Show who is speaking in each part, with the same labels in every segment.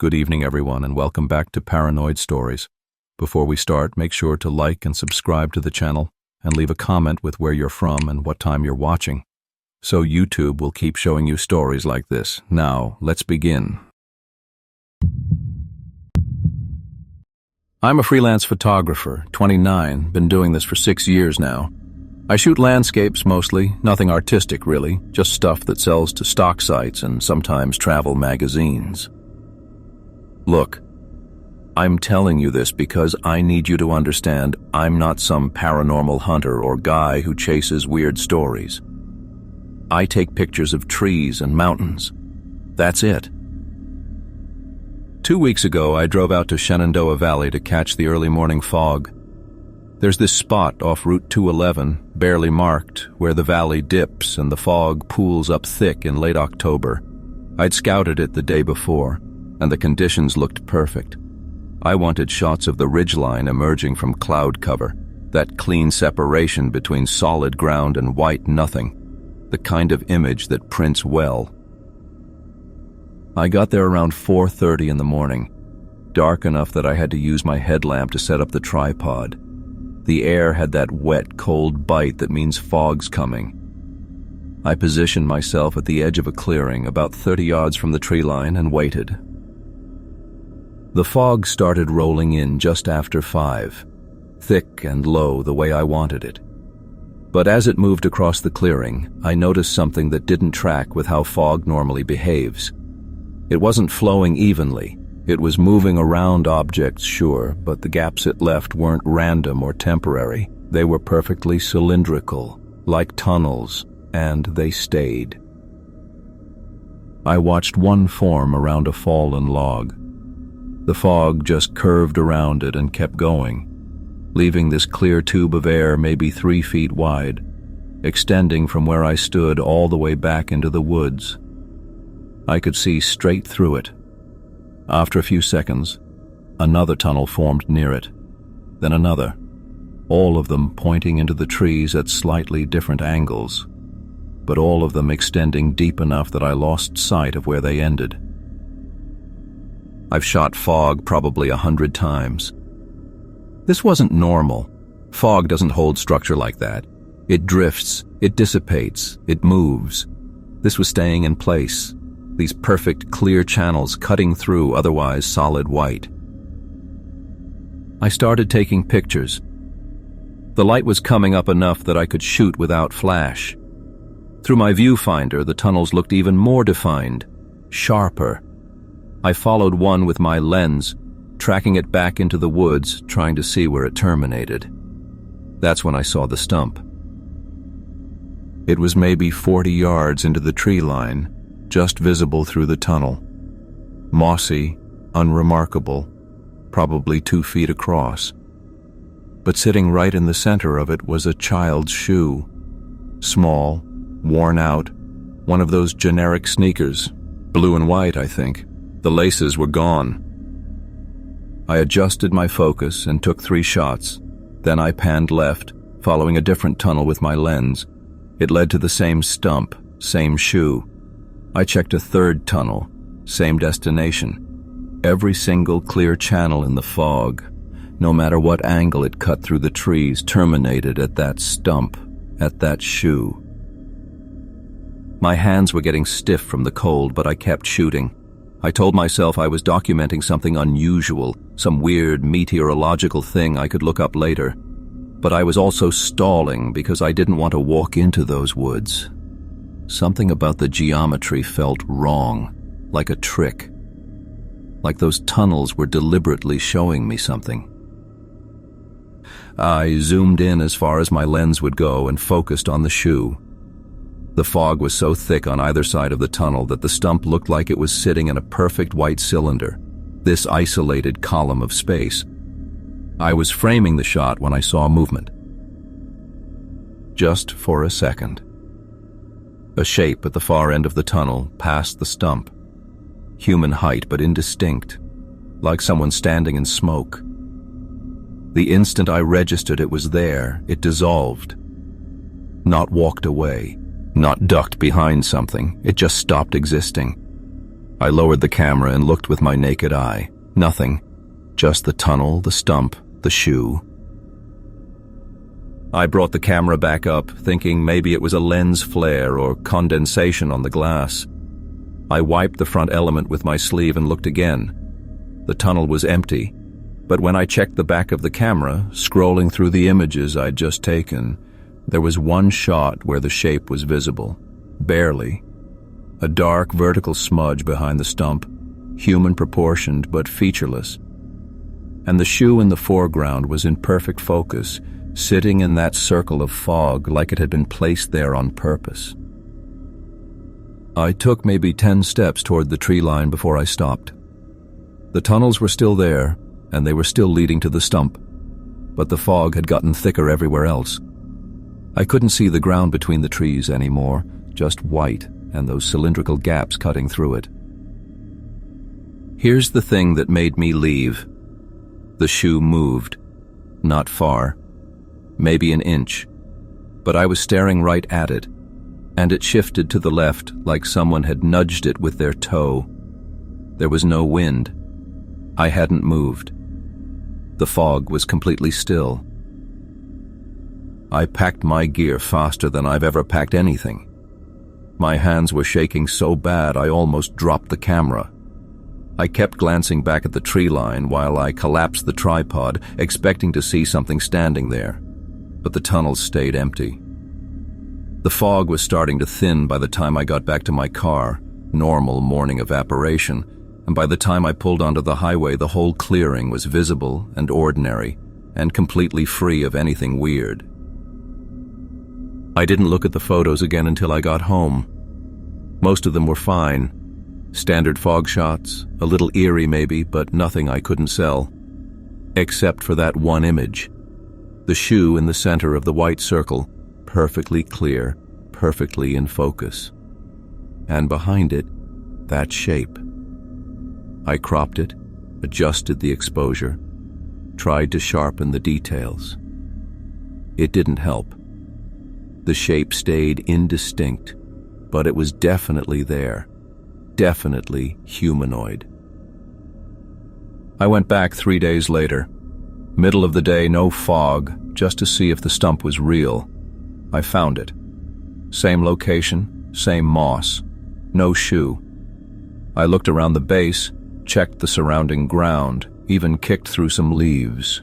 Speaker 1: Good evening, everyone, and welcome back to Paranoid Stories. Before we start, make sure to like and subscribe to the channel and leave a comment with where you're from and what time you're watching, so YouTube will keep showing you stories like this. Now, let's begin. I'm a freelance photographer, 29, been doing this for 6 years now. I shoot landscapes mostly, nothing artistic really, just stuff that sells to stock sites and sometimes travel magazines. Look, I'm telling you this because I need you to understand I'm not some paranormal hunter or guy who chases weird stories. I take pictures of trees and mountains. That's it. 2 weeks ago, I drove out to Shenandoah Valley to catch the early morning fog. There's this spot off Route 211, barely marked, where the valley dips and the fog pools up thick in late October. I'd scouted it the day before, and the conditions looked perfect. I wanted shots of the ridgeline emerging from cloud cover, that clean separation between solid ground and white nothing, the kind of image that prints well. I got there around 4:30 in the morning, dark enough that I had to use my headlamp to set up the tripod. The air had that wet, cold bite that means fog's coming. I positioned myself at the edge of a clearing about 30 yards from the tree line and waited. The fog started rolling in just after 5, thick and low the way I wanted it. But as it moved across the clearing, I noticed something that didn't track with how fog normally behaves. It wasn't flowing evenly. It was moving around objects, sure, but the gaps it left weren't random or temporary. They were perfectly cylindrical, like tunnels, and they stayed. I watched one form around a fallen log. The fog just curved around it and kept going, leaving this clear tube of air maybe 3 feet wide, extending from where I stood all the way back into the woods. I could see straight through it. After a few seconds, another tunnel formed near it, then another, all of them pointing into the trees at slightly different angles, but all of them extending deep enough that I lost sight of where they ended. I've shot fog probably 100 times. This wasn't normal. Fog doesn't hold structure like that. It drifts, it dissipates, it moves. This was staying in place. These perfect, clear channels cutting through otherwise solid white. I started taking pictures. The light was coming up enough that I could shoot without flash. Through my viewfinder, the tunnels looked even more defined, sharper. I followed one with my lens, tracking it back into the woods, trying to see where it terminated. That's when I saw the stump. It was maybe 40 yards into the tree line, just visible through the tunnel. Mossy, unremarkable, probably 2 feet across. But sitting right in the center of it was a child's shoe. Small, worn out, one of those generic sneakers, blue and white, I think. The laces were gone. I adjusted my focus and took 3 shots. Then I panned left, following a different tunnel with my lens. It led to the same stump, same shoe. I checked a 3rd tunnel, same destination. Every single clear channel in the fog, no matter what angle it cut through the trees, terminated at that stump, at that shoe. My hands were getting stiff from the cold, but I kept shooting. I told myself I was documenting something unusual, some weird meteorological thing I could look up later. But I was also stalling because I didn't want to walk into those woods. Something about the geometry felt wrong, like a trick. Like those tunnels were deliberately showing me something. I zoomed in as far as my lens would go and focused on the shoe. The fog was so thick on either side of the tunnel that the stump looked like it was sitting in a perfect white cylinder, this isolated column of space. I was framing the shot when I saw movement. Just for a second. A shape at the far end of the tunnel passed the stump. Human height, but indistinct, like someone standing in smoke. The instant I registered it was there, it dissolved. Not walked away. Not ducked behind something, it just stopped existing. I lowered the camera and looked with my naked eye. Nothing. Just the tunnel, the stump, the shoe. I brought the camera back up, thinking maybe it was a lens flare or condensation on the glass. I wiped the front element with my sleeve and looked again. The tunnel was empty, but when I checked the back of the camera, scrolling through the images I'd just taken, there was one shot where the shape was visible. Barely. A dark vertical smudge behind the stump, human proportioned but featureless. And the shoe in the foreground was in perfect focus, sitting in that circle of fog like it had been placed there on purpose. I took maybe 10 steps toward the tree line before I stopped. The tunnels were still there, and they were still leading to the stump, but the fog had gotten thicker everywhere else. I couldn't see the ground between the trees anymore, just white and those cylindrical gaps cutting through it. Here's the thing that made me leave. The shoe moved. Not far. Maybe an inch. But I was staring right at it, and it shifted to the left like someone had nudged it with their toe. There was no wind. I hadn't moved. The fog was completely still. I packed my gear faster than I've ever packed anything. My hands were shaking so bad I almost dropped the camera. I kept glancing back at the tree line while I collapsed the tripod, expecting to see something standing there. But the tunnels stayed empty. The fog was starting to thin by the time I got back to my car, normal morning evaporation, and by the time I pulled onto the highway, the whole clearing was visible and ordinary, and completely free of anything weird. I didn't look at the photos again until I got home. Most of them were fine. Standard fog shots, a little eerie maybe, but nothing I couldn't sell. Except for that one image. The shoe in the center of the white circle, perfectly clear, perfectly in focus. And behind it, that shape. I cropped it, adjusted the exposure, tried to sharpen the details. It didn't help. The shape stayed indistinct, but it was definitely there, definitely humanoid. I went back 3 days later. Middle of the day, no fog, just to see if the stump was real. I found it. Same location, same moss, no shoe. I looked around the base, checked the surrounding ground, even kicked through some leaves.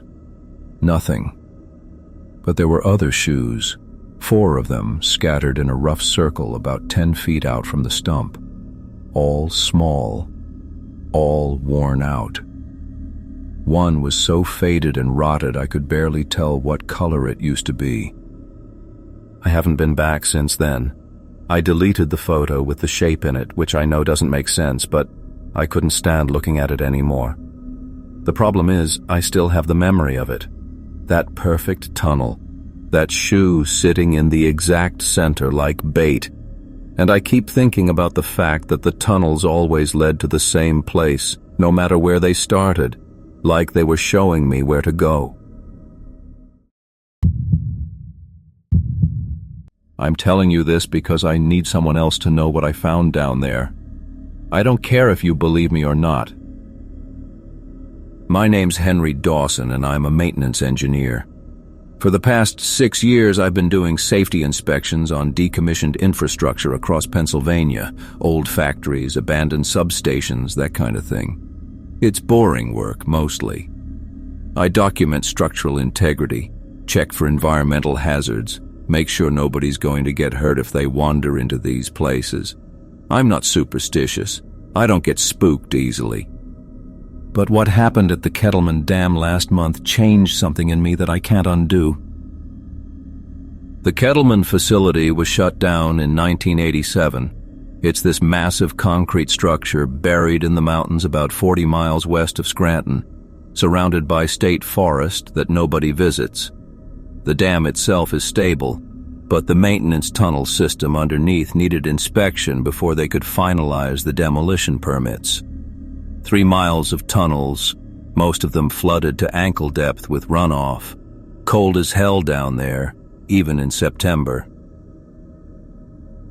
Speaker 1: Nothing. But there were other shoes, 4 of them scattered in a rough circle about 10 feet out from the stump. All small, all worn out. One was so faded and rotted I could barely tell what color it used to be. I haven't been back since then. I deleted the photo with the shape in it, which I know doesn't make sense, but I couldn't stand looking at it anymore. The problem is, I still have the memory of it. That perfect tunnel, that shoe sitting in the exact center like bait. And I keep thinking about the fact that the tunnels always led to the same place, no matter where they started, like they were showing me where to go. I'm telling you this because I need someone else to know what I found down there. I don't care if you believe me or not. My name's Henry Dawson, and I'm a maintenance engineer. For the past 6 years, I've been doing safety inspections on decommissioned infrastructure across Pennsylvania, old factories, abandoned substations, that kind of thing. It's boring work, mostly. I document structural integrity, check for environmental hazards, make sure nobody's going to get hurt if they wander into these places. I'm not superstitious. I don't get spooked easily. But what happened at the Kettleman Dam last month changed something in me that I can't undo. The Kettleman facility was shut down in 1987. It's this massive concrete structure buried in the mountains about 40 miles west of Scranton, surrounded by state forest that nobody visits. The dam itself is stable, but the maintenance tunnel system underneath needed inspection before they could finalize the demolition permits. 3 miles of tunnels, most of them flooded to ankle depth with runoff. Cold as hell down there, even in September.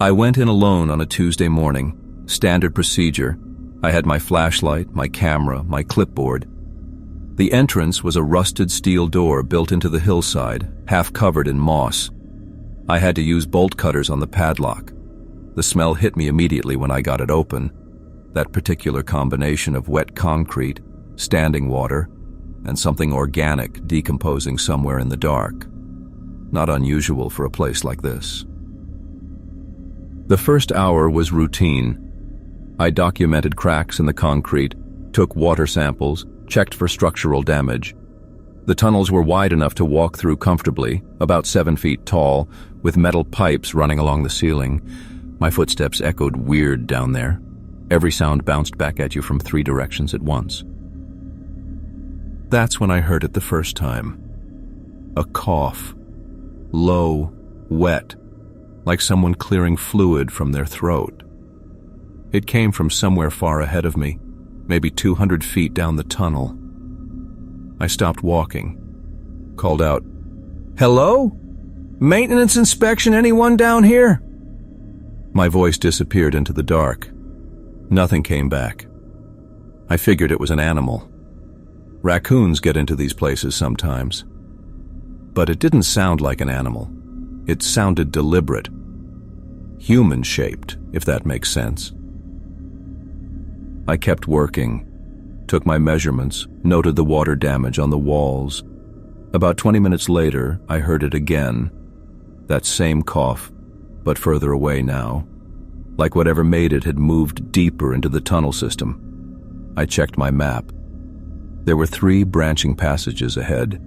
Speaker 1: I went in alone on a Tuesday morning. Standard procedure. I had my flashlight, my camera, my clipboard. The entrance was a rusted steel door built into the hillside, half covered in moss. I had to use bolt cutters on the padlock. The smell hit me immediately when I got it open. That particular combination of wet concrete, standing water, and something organic decomposing somewhere in the dark. Not unusual for a place like this. The first hour was routine. I documented cracks in the concrete, took water samples, checked for structural damage. The tunnels were wide enough to walk through comfortably, about 7 feet tall, with metal pipes running along the ceiling. My footsteps echoed weird down there. Every sound bounced back at you from 3 directions at once. That's when I heard it the first time. A cough. Low, wet, like someone clearing fluid from their throat. It came from somewhere far ahead of me, maybe 200 feet down the tunnel. I stopped walking, called out, "Hello? Maintenance inspection, anyone down here?" My voice disappeared into the dark. Nothing came back. I figured it was an animal. Raccoons get into these places sometimes. But it didn't sound like an animal. It sounded deliberate. Human-shaped, if that makes sense. I kept working, took my measurements, noted the water damage on the walls. About 20 minutes later, I heard it again. That same cough, but further away now. Like whatever made it had moved deeper into the tunnel system. I checked my map. There were 3 branching passages ahead.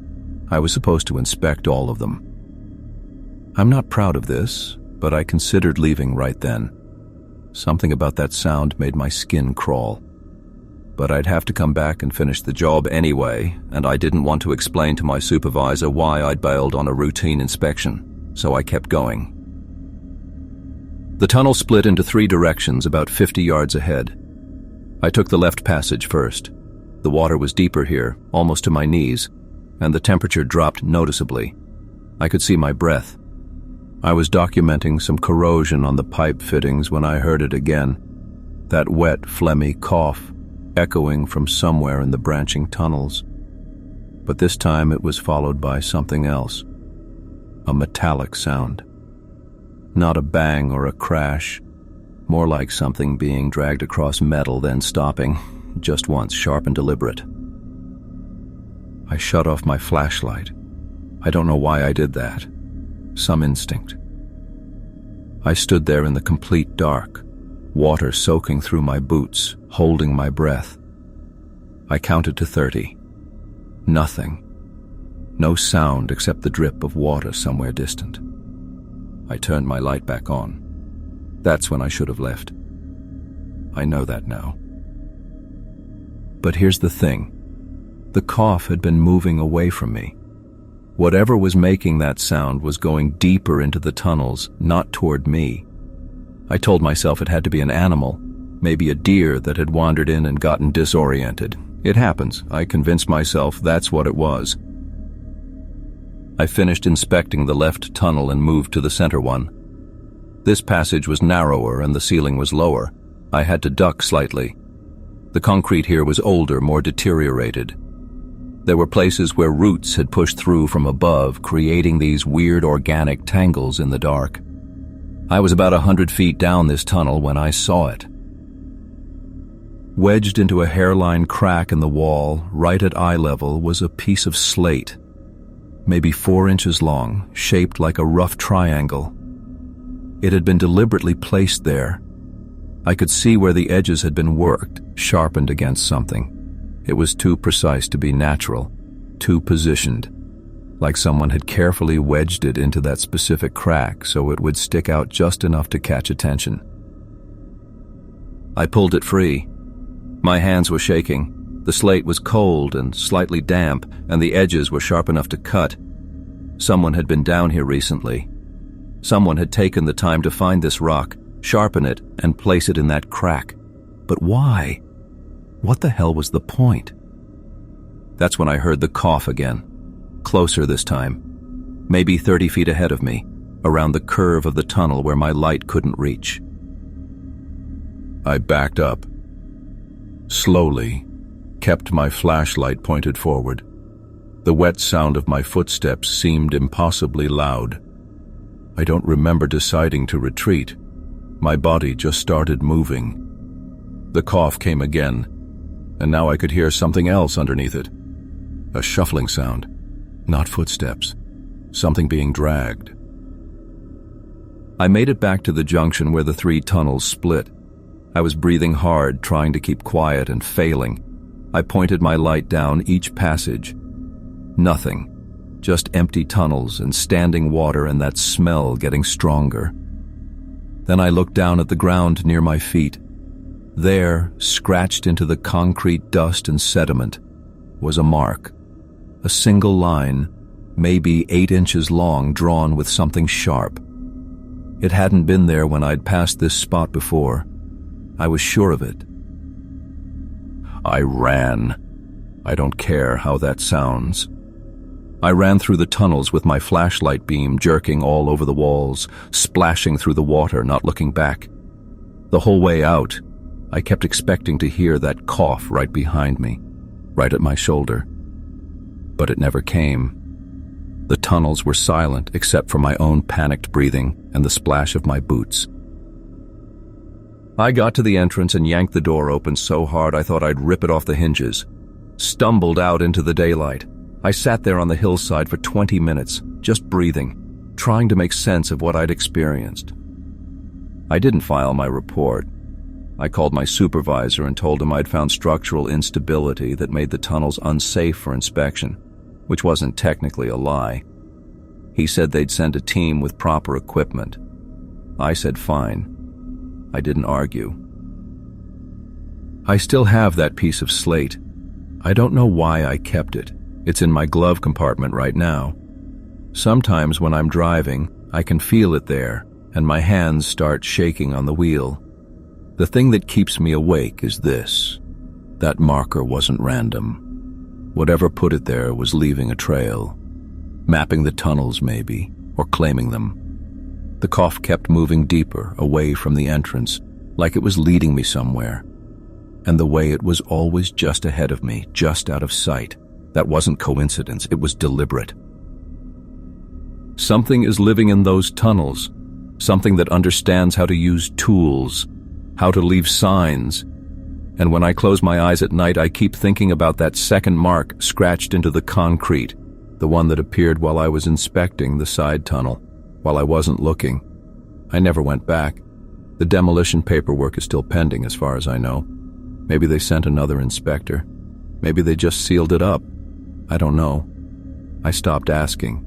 Speaker 1: I was supposed to inspect all of them. I'm not proud of this, but I considered leaving right then. Something about that sound made my skin crawl. But I'd have to come back and finish the job anyway, and I didn't want to explain to my supervisor why I'd bailed on a routine inspection, so I kept going. The tunnel split into 3 directions about 50 yards ahead. I took the left passage first. The water was deeper here, almost to my knees, and the temperature dropped noticeably. I could see my breath. I was documenting some corrosion on the pipe fittings when I heard it again. That wet, phlegmy cough, echoing from somewhere in the branching tunnels. But this time it was followed by something else. A metallic sound. Not a bang or a crash, more like something being dragged across metal then stopping, just once, sharp and deliberate. I shut off my flashlight. I don't know why I did that. Some instinct. I stood there in the complete dark, water soaking through my boots, holding my breath. I counted to 30. Nothing. No sound except the drip of water somewhere distant. I turned my light back on. That's when I should have left. I know that now. But here's the thing. The cough had been moving away from me. Whatever was making that sound was going deeper into the tunnels, not toward me. I told myself it had to be an animal, maybe a deer that had wandered in and gotten disoriented. It happens. I convinced myself that's what it was. I finished inspecting the left tunnel and moved to the center one. This passage was narrower and the ceiling was lower. I had to duck slightly. The concrete here was older, more deteriorated. There were places where roots had pushed through from above, creating these weird organic tangles in the dark. I was about 100 feet down this tunnel when I saw it. Wedged into a hairline crack in the wall, right at eye level, was a piece of slate, maybe 4 inches long, shaped like a rough triangle. It had been deliberately placed there. I could see where the edges had been worked, sharpened against something. It was too precise to be natural, too positioned, like someone had carefully wedged it into that specific crack so it would stick out just enough to catch attention. I pulled it free. My hands were shaking. The slate was cold and slightly damp, and the edges were sharp enough to cut. Someone had been down here recently. Someone had taken the time to find this rock, sharpen it, and place it in that crack. But why? What the hell was the point? That's when I heard the cough again. Closer this time. Maybe 30 feet ahead of me, around the curve of the tunnel where my light couldn't reach. I backed up. Slowly, kept my flashlight pointed forward. The wet sound of my footsteps seemed impossibly loud. I don't remember deciding to retreat. My body just started moving. The cough came again, and now I could hear something else underneath it. A shuffling sound, not footsteps, something being dragged. I made it back to the junction where the 3 tunnels split. I was breathing hard, trying to keep quiet and failing. I pointed my light down each passage. Nothing, just empty tunnels and standing water and that smell getting stronger. Then I looked down at the ground near my feet. There, scratched into the concrete dust and sediment, was a mark. A single line, maybe 8 inches long, drawn with something sharp. It hadn't been there when I'd passed this spot before. I was sure of it. I ran. I don't care how that sounds. I ran through the tunnels with my flashlight beam jerking all over the walls, splashing through the water, not looking back. The whole way out, I kept expecting to hear that cough right behind me, right at my shoulder. But it never came. The tunnels were silent except for my own panicked breathing and the splash of my boots. I got to the entrance and yanked the door open so hard I thought I'd rip it off the hinges. Stumbled out into the daylight. I sat there on the hillside for 20 minutes, just breathing, trying to make sense of what I'd experienced. I didn't file my report. I called my supervisor and told him I'd found structural instability that made the tunnels unsafe for inspection, which wasn't technically a lie. He said they'd send a team with proper equipment. I said fine. I didn't argue. I still have that piece of slate. I don't know why I kept it. It's in my glove compartment right now. Sometimes when I'm driving, I can feel it there, and my hands start shaking on the wheel. The thing that keeps me awake is this. That marker wasn't random. Whatever put it there was leaving a trail. Mapping the tunnels, maybe, or claiming them. The cough kept moving deeper, away from the entrance, like it was leading me somewhere. And the way it was always just ahead of me, just out of sight. That wasn't coincidence, it was deliberate. Something is living in those tunnels. Something that understands how to use tools, how to leave signs. And when I close my eyes at night, I keep thinking about that second mark scratched into the concrete, the one that appeared while I was inspecting the side tunnel, while I wasn't looking. I never went back. The demolition paperwork is still pending as far as I know. Maybe they sent another inspector. Maybe they just sealed it up. I don't know. I stopped asking.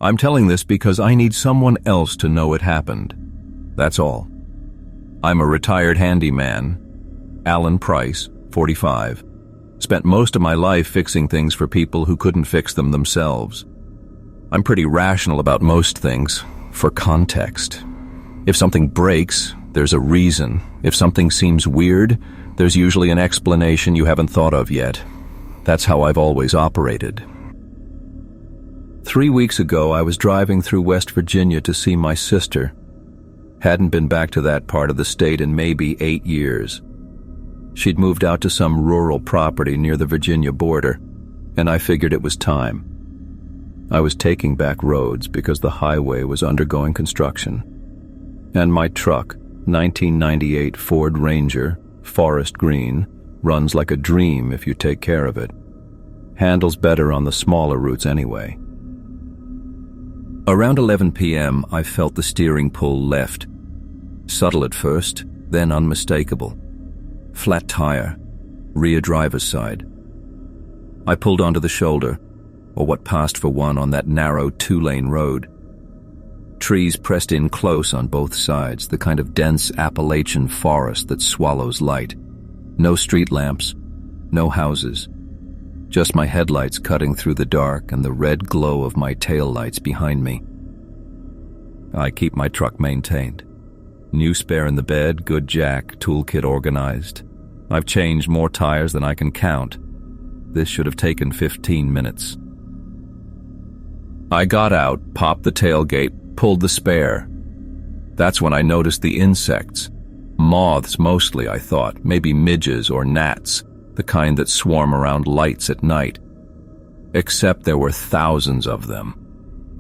Speaker 1: I'm telling this because I need someone else to know it happened. That's all. I'm a retired handyman. Alan Price, 45. Spent most of my life fixing things for people who couldn't fix them themselves. I'm pretty rational about most things, for context. If something breaks, there's a reason. If something seems weird, there's usually an explanation you haven't thought of yet. That's how I've always operated. 3 weeks ago, I was driving through West Virginia to see my sister. Hadn't been back to that part of the state in maybe 8 years. She'd moved out to some rural property near the Virginia border, and I figured it was time. I was taking back roads because the highway was undergoing construction. And my truck, 1998 Ford Ranger, forest green, runs like a dream if you take care of it. Handles better on the smaller routes anyway. Around 11 p.m., I felt the steering pull left. Subtle at first, then unmistakable. Flat tire, rear driver's side. I pulled onto the shoulder, or what passed for one on that narrow 2-lane road. Trees pressed in close on both sides, the kind of dense Appalachian forest that swallows light. No street lamps, no houses. Just my headlights cutting through the dark and the red glow of my taillights behind me. I keep my truck maintained. New spare in the bed, good jack, toolkit organized. I've changed more tires than I can count. This should have taken 15 minutes. I got out, popped the tailgate, pulled the spare. That's when I noticed the insects. Moths mostly, I thought, maybe midges or gnats, the kind that swarm around lights at night. Except there were thousands of them.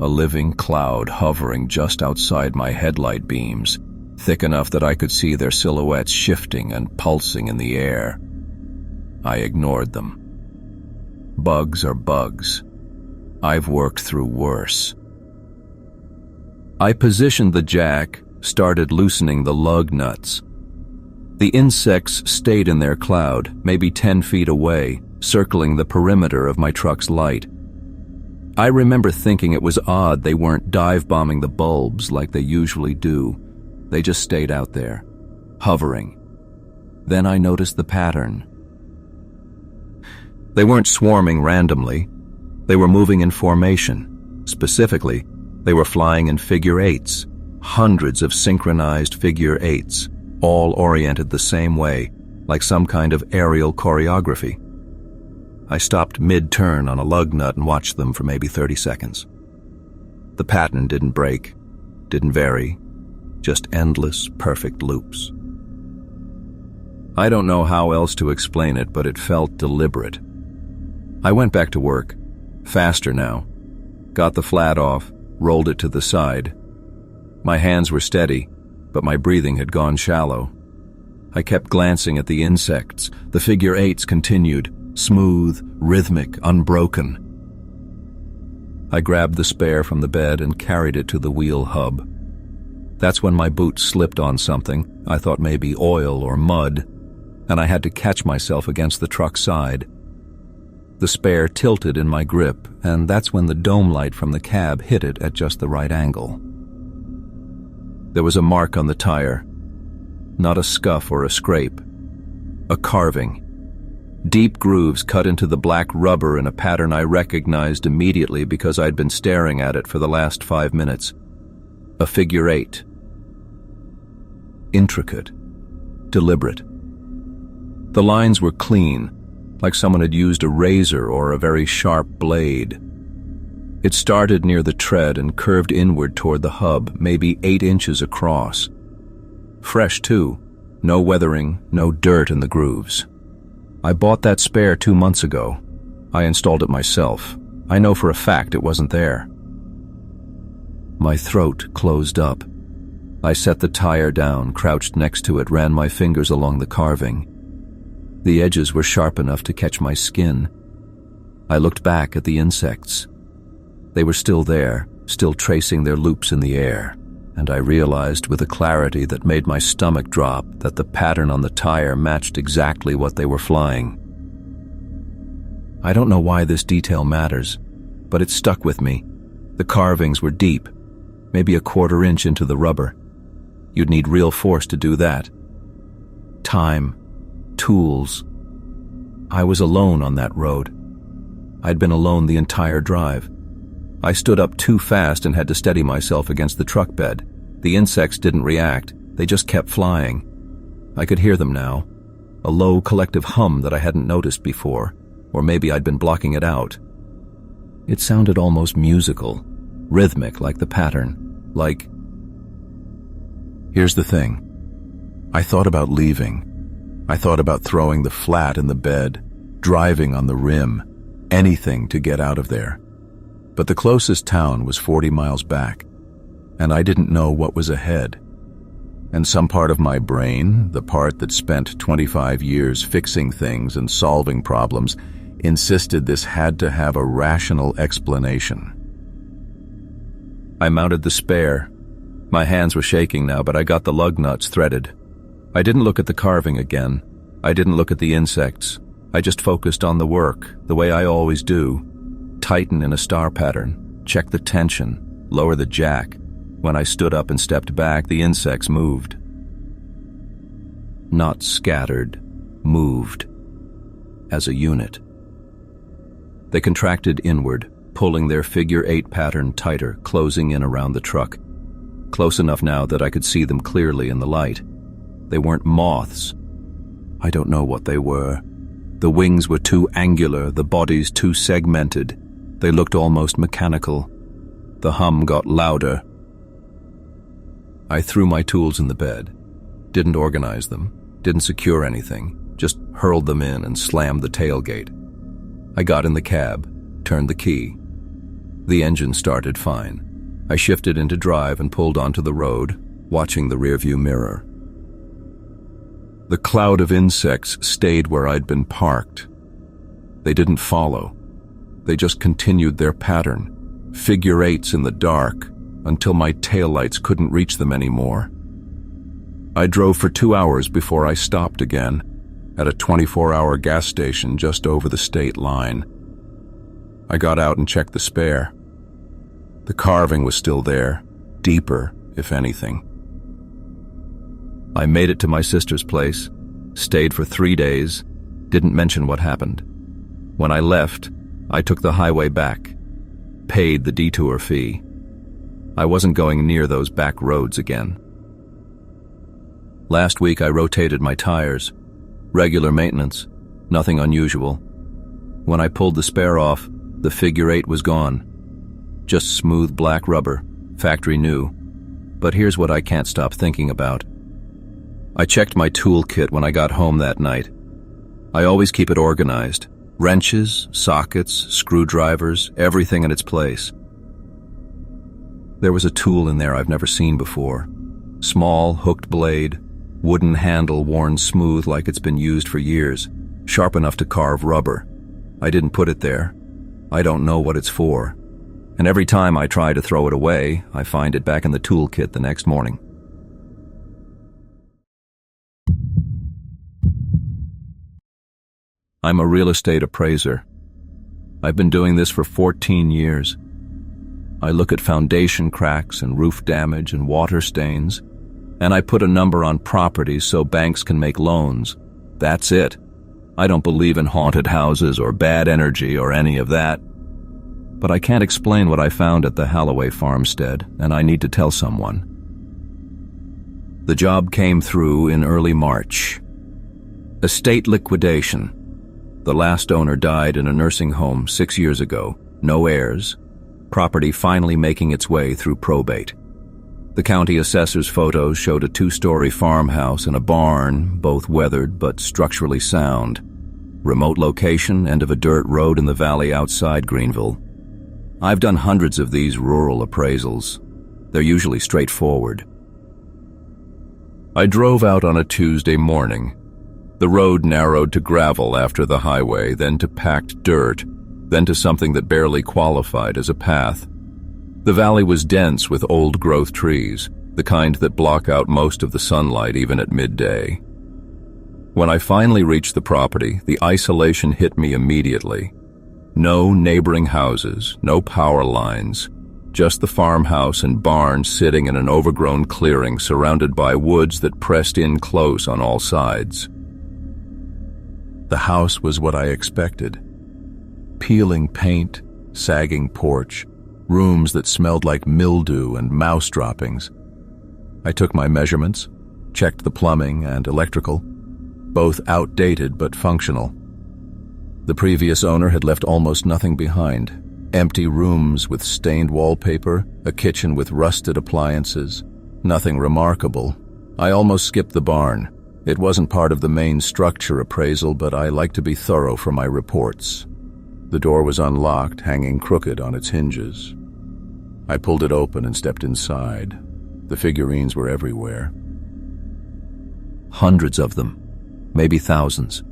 Speaker 1: A living cloud hovering just outside my headlight beams, thick enough that I could see their silhouettes shifting and pulsing in the air. I ignored them. Bugs are bugs. I've worked through worse. I positioned the jack, started loosening the lug nuts. The insects stayed in their cloud, maybe 10 feet away, circling the perimeter of my truck's light. I remember thinking it was odd they weren't dive-bombing the bulbs like they usually do. They just stayed out there, hovering. Then I noticed the pattern. They weren't swarming randomly. They were moving in formation. Specifically, they were flying in figure eights, hundreds of synchronized figure eights, all oriented the same way, like some kind of aerial choreography. I stopped mid-turn on a lug nut and watched them for maybe 30 seconds. The pattern didn't break, didn't vary, just endless, perfect loops. I don't know how else to explain it, but it felt deliberate. I went back to work, faster now, got the flat off, rolled it to the side. My hands were steady, but my breathing had gone shallow. I kept glancing at the insects. The figure eights continued, smooth, rhythmic, unbroken. I grabbed the spare from the bed and carried it to the wheel hub. That's when my boot slipped on something, I thought maybe oil or mud, and I had to catch myself against the truck's side. The spare tilted in my grip, and that's when the dome light from the cab hit it at just the right angle. There was a mark on the tire, not a scuff or a scrape, a carving. Deep grooves cut into the black rubber in a pattern I recognized immediately because I'd been staring at it for the last 5 minutes. A figure eight. Intricate. Deliberate. The lines were clean, like someone had used a razor or a very sharp blade. It started near the tread and curved inward toward the hub, maybe 8 inches across. Fresh, too. No weathering, no dirt in the grooves. I bought that spare 2 months ago. I installed it myself. I know for a fact it wasn't there. My throat closed up. I set the tire down, crouched next to it, ran my fingers along the carving. The edges were sharp enough to catch my skin. I looked back at the insects. They were still there, still tracing their loops in the air, and I realized with a clarity that made my stomach drop that the pattern on the tire matched exactly what they were flying. I don't know why this detail matters, but it stuck with me. The carvings were deep, maybe a 1/4 inch into the rubber. You'd need real force to do that. Time, tools. I was alone on that road. I'd been alone the entire drive. I stood up too fast and had to steady myself against the truck bed. The insects didn't react. They just kept flying. I could hear them now. A low collective hum that I hadn't noticed before, or maybe I'd been blocking it out. It sounded almost musical, rhythmic like the pattern, like... Here's the thing. I thought about leaving. I thought about throwing the flat in the bed, driving on the rim, anything to get out of there. But the closest town was 40 miles back, and I didn't know what was ahead. And some part of my brain, the part that spent 25 years fixing things and solving problems, insisted this had to have a rational explanation. I mounted the spare. My hands were shaking now, but I got the lug nuts threaded. I didn't look at the carving again. I didn't look at the insects. I just focused on the work, the way I always do. Tighten in a star pattern, check the tension, lower the jack. When I stood up and stepped back, the insects moved. Not scattered, moved. As a unit. They contracted inward, pulling their figure eight pattern tighter, closing in around the truck. Close enough now that I could see them clearly in the light. They weren't moths. I don't know what they were. The wings were too angular, the bodies too segmented. They looked almost mechanical. The hum got louder. I threw my tools in the bed, didn't organize them, didn't secure anything, just hurled them in and slammed the tailgate. I got in the cab, turned the key. The engine started fine. I shifted into drive and pulled onto the road, watching the rearview mirror. The cloud of insects stayed where I'd been parked. They didn't follow. They just continued their pattern, figure eights in the dark, until my taillights couldn't reach them anymore. I drove for 2 hours before I stopped again, at a 24-hour gas station just over the state line. I got out and checked the spare. The carving was still there, deeper, if anything. I made it to my sister's place, stayed for 3 days, didn't mention what happened. When I left, I took the highway back, paid the detour fee. I wasn't going near those back roads again. Last week I rotated my tires. Regular maintenance, nothing unusual. When I pulled the spare off, the figure eight was gone. Just smooth black rubber, factory new. But here's what I can't stop thinking about. I checked my toolkit when I got home that night. I always keep it organized. Wrenches, sockets, screwdrivers, everything in its place. There was a tool in there I've never seen before. Small, hooked blade, wooden handle worn smooth like it's been used for years, sharp enough to carve rubber. I didn't put it there. I don't know what it's for. And every time I try to throw it away, I find it back in the toolkit the next morning. I'm a real estate appraiser. I've been doing this for 14 years. I look at foundation cracks and roof damage and water stains, and I put a number on properties so banks can make loans. That's it. I don't believe in haunted houses or bad energy or any of that. But I can't explain what I found at the Halloway farmstead, and I need to tell someone. The job came through in early March. Estate liquidation. The last owner died in a nursing home 6 years ago. No heirs. Property finally making its way through probate. The county assessor's photos showed a 2-story farmhouse and a barn, both weathered but structurally sound. Remote location, end of a dirt road in the valley outside Greenville. I've done hundreds of these rural appraisals. They're usually straightforward. I drove out on a Tuesday morning. The road narrowed to gravel after the highway, then to packed dirt, then to something that barely qualified as a path. The valley was dense with old-growth trees, the kind that block out most of the sunlight even at midday. When I finally reached the property, the isolation hit me immediately. No neighboring houses, no power lines, just the farmhouse and barn sitting in an overgrown clearing surrounded by woods that pressed in close on all sides. The house was what I expected. Peeling paint, sagging porch, rooms that smelled like mildew and mouse droppings. I took my measurements, checked the plumbing and electrical, both outdated but functional. The previous owner had left almost nothing behind. Empty rooms with stained wallpaper, a kitchen with rusted appliances. Nothing remarkable. I almost skipped the barn. It wasn't part of the main structure appraisal, but I like to be thorough for my reports. The door was unlocked, hanging crooked on its hinges. I pulled it open and stepped inside. The figurines were everywhere. Hundreds of them, maybe thousands.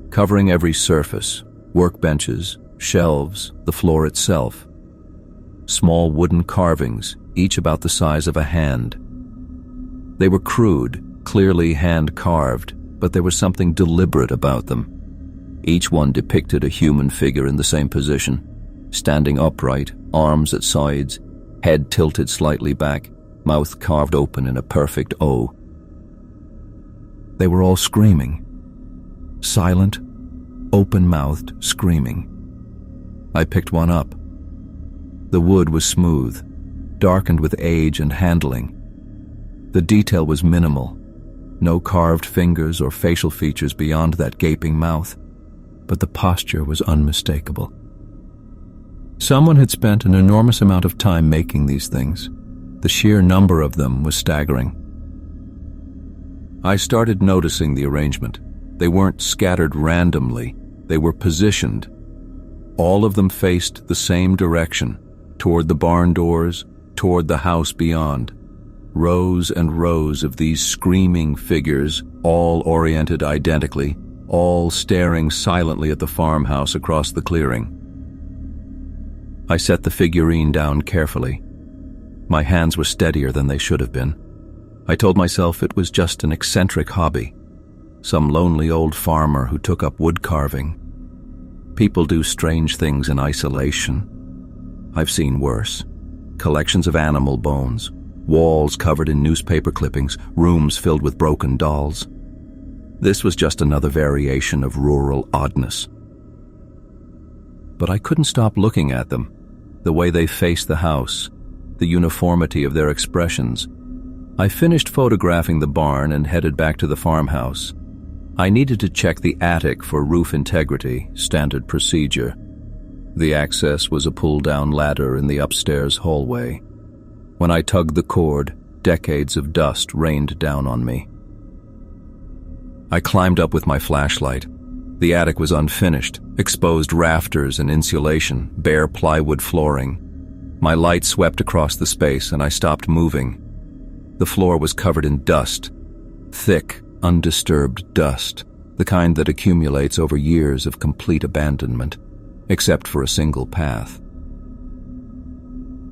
Speaker 1: Covering every surface, workbenches, shelves, the floor itself. Small wooden carvings, each about the size of a hand. They were crude, clearly hand-carved, but there was something deliberate about them. Each one depicted a human figure in the same position, standing upright, arms at sides, head tilted slightly back, mouth carved open in a perfect O. They were all screaming. Silent, open-mouthed screaming. I picked one up. The wood was smooth, darkened with age and handling. The detail was minimal. No carved fingers or facial features beyond that gaping mouth, but the posture was unmistakable. Someone had spent an enormous amount of time making these things. The sheer number of them was staggering. I started noticing the arrangement. They weren't scattered randomly. They were positioned. All of them faced the same direction, toward the barn doors, toward the house beyond. Rows and rows of these screaming figures, all oriented identically, all staring silently at the farmhouse across the clearing. I set the figurine down carefully. My hands were steadier than they should have been. I told myself it was just an eccentric hobby, some lonely old farmer who took up wood carving. People do strange things in isolation. I've seen worse. Collections of animal bones, walls covered in newspaper clippings, rooms filled with broken dolls. This was just another variation of rural oddness. But I couldn't stop looking at them, the way they faced the house, the uniformity of their expressions. I finished photographing the barn and headed back to the farmhouse. I needed to check the attic for roof integrity, standard procedure. The access was a pull-down ladder in the upstairs hallway. When I tugged the cord, decades of dust rained down on me. I climbed up with my flashlight. The attic was unfinished, exposed rafters and insulation, bare plywood flooring. My light swept across the space and I stopped moving. The floor was covered in dust, thick, undisturbed dust, the kind that accumulates over years of complete abandonment, except for a single path.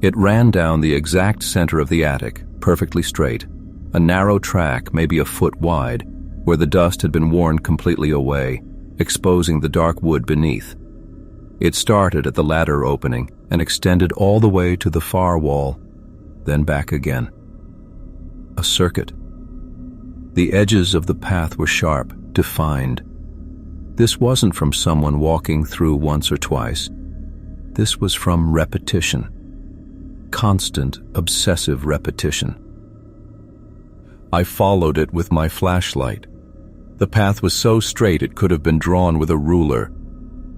Speaker 1: It ran down the exact center of the attic, perfectly straight, a narrow track maybe a foot wide, where the dust had been worn completely away, exposing the dark wood beneath. It started at the ladder opening and extended all the way to the far wall, then back again. A circuit. The edges of the path were sharp, defined. This wasn't from someone walking through once or twice. This was from repetition. Constant, obsessive repetition. I followed it with my flashlight. The path was so straight it could have been drawn with a ruler.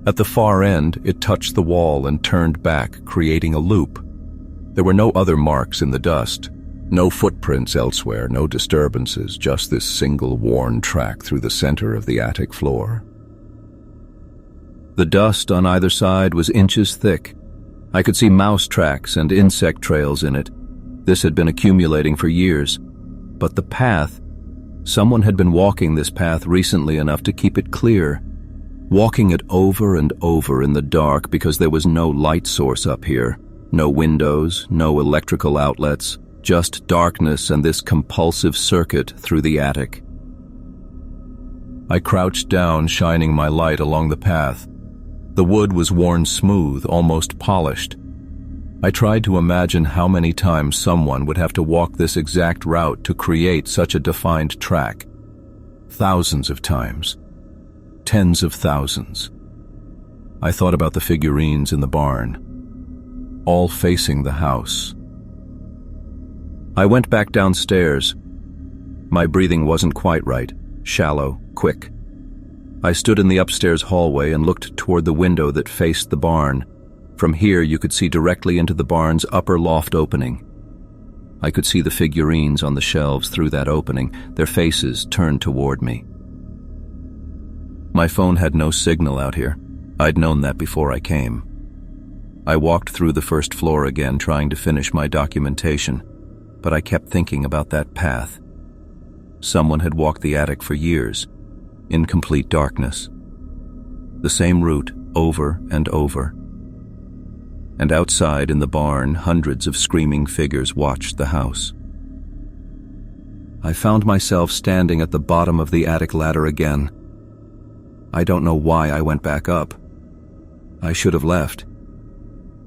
Speaker 1: At the far end, it touched the wall and turned back, creating a loop. There were no other marks in the dust. No footprints elsewhere, no disturbances, just this single worn track through the center of the attic floor. The dust on either side was inches thick. I could see mouse tracks and insect trails in it. This had been accumulating for years. But the path, someone had been walking this path recently enough to keep it clear, walking it over and over in the dark because there was no light source up here, no windows, no electrical outlets, just darkness and this compulsive circuit through the attic. I crouched down, shining my light along the path. The wood was worn smooth, almost polished. I tried to imagine how many times someone would have to walk this exact route to create such a defined track. Thousands of times. Tens of thousands. I thought about the figurines in the barn, all facing the house. I went back downstairs. My breathing wasn't quite right, shallow, quick. I stood in the upstairs hallway and looked toward the window that faced the barn. From here, you could see directly into the barn's upper loft opening. I could see the figurines on the shelves through that opening, their faces turned toward me. My phone had no signal out here. I'd known that before I came. I walked through the first floor again, trying to finish my documentation, but I kept thinking about that path. Someone had walked the attic for years, in complete darkness. The same route, over and over. And outside in the barn, hundreds of screaming figures watched the house. I found myself standing at the bottom of the attic ladder again. I don't know why I went back up. I should have left.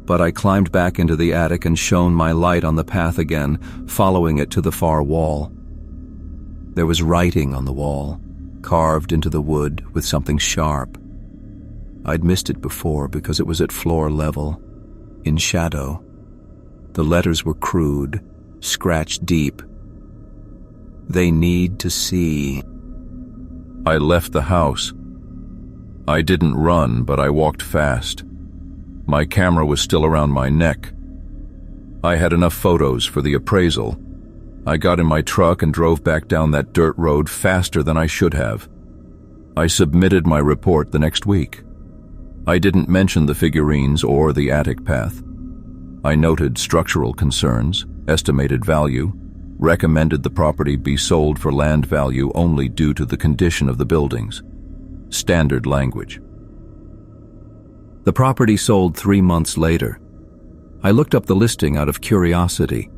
Speaker 1: But I climbed back into the attic and shone my light on the path again, following it to the far wall. There was writing on the wall, carved into the wood with something sharp. I'd missed it before because it was at floor level, in shadow. The letters were crude, scratched deep. They need to see. I left the house. I didn't run, but I walked fast. My camera was still around my neck. I had enough photos for the appraisal. I got in my truck and drove back down that dirt road faster than I should have. I submitted my report the next week. I didn't mention the figurines or the attic path. I noted structural concerns, estimated value, recommended the property be sold for land value only due to the condition of the buildings. Standard language. The property sold 3 months later. I looked up the listing out of curiosity.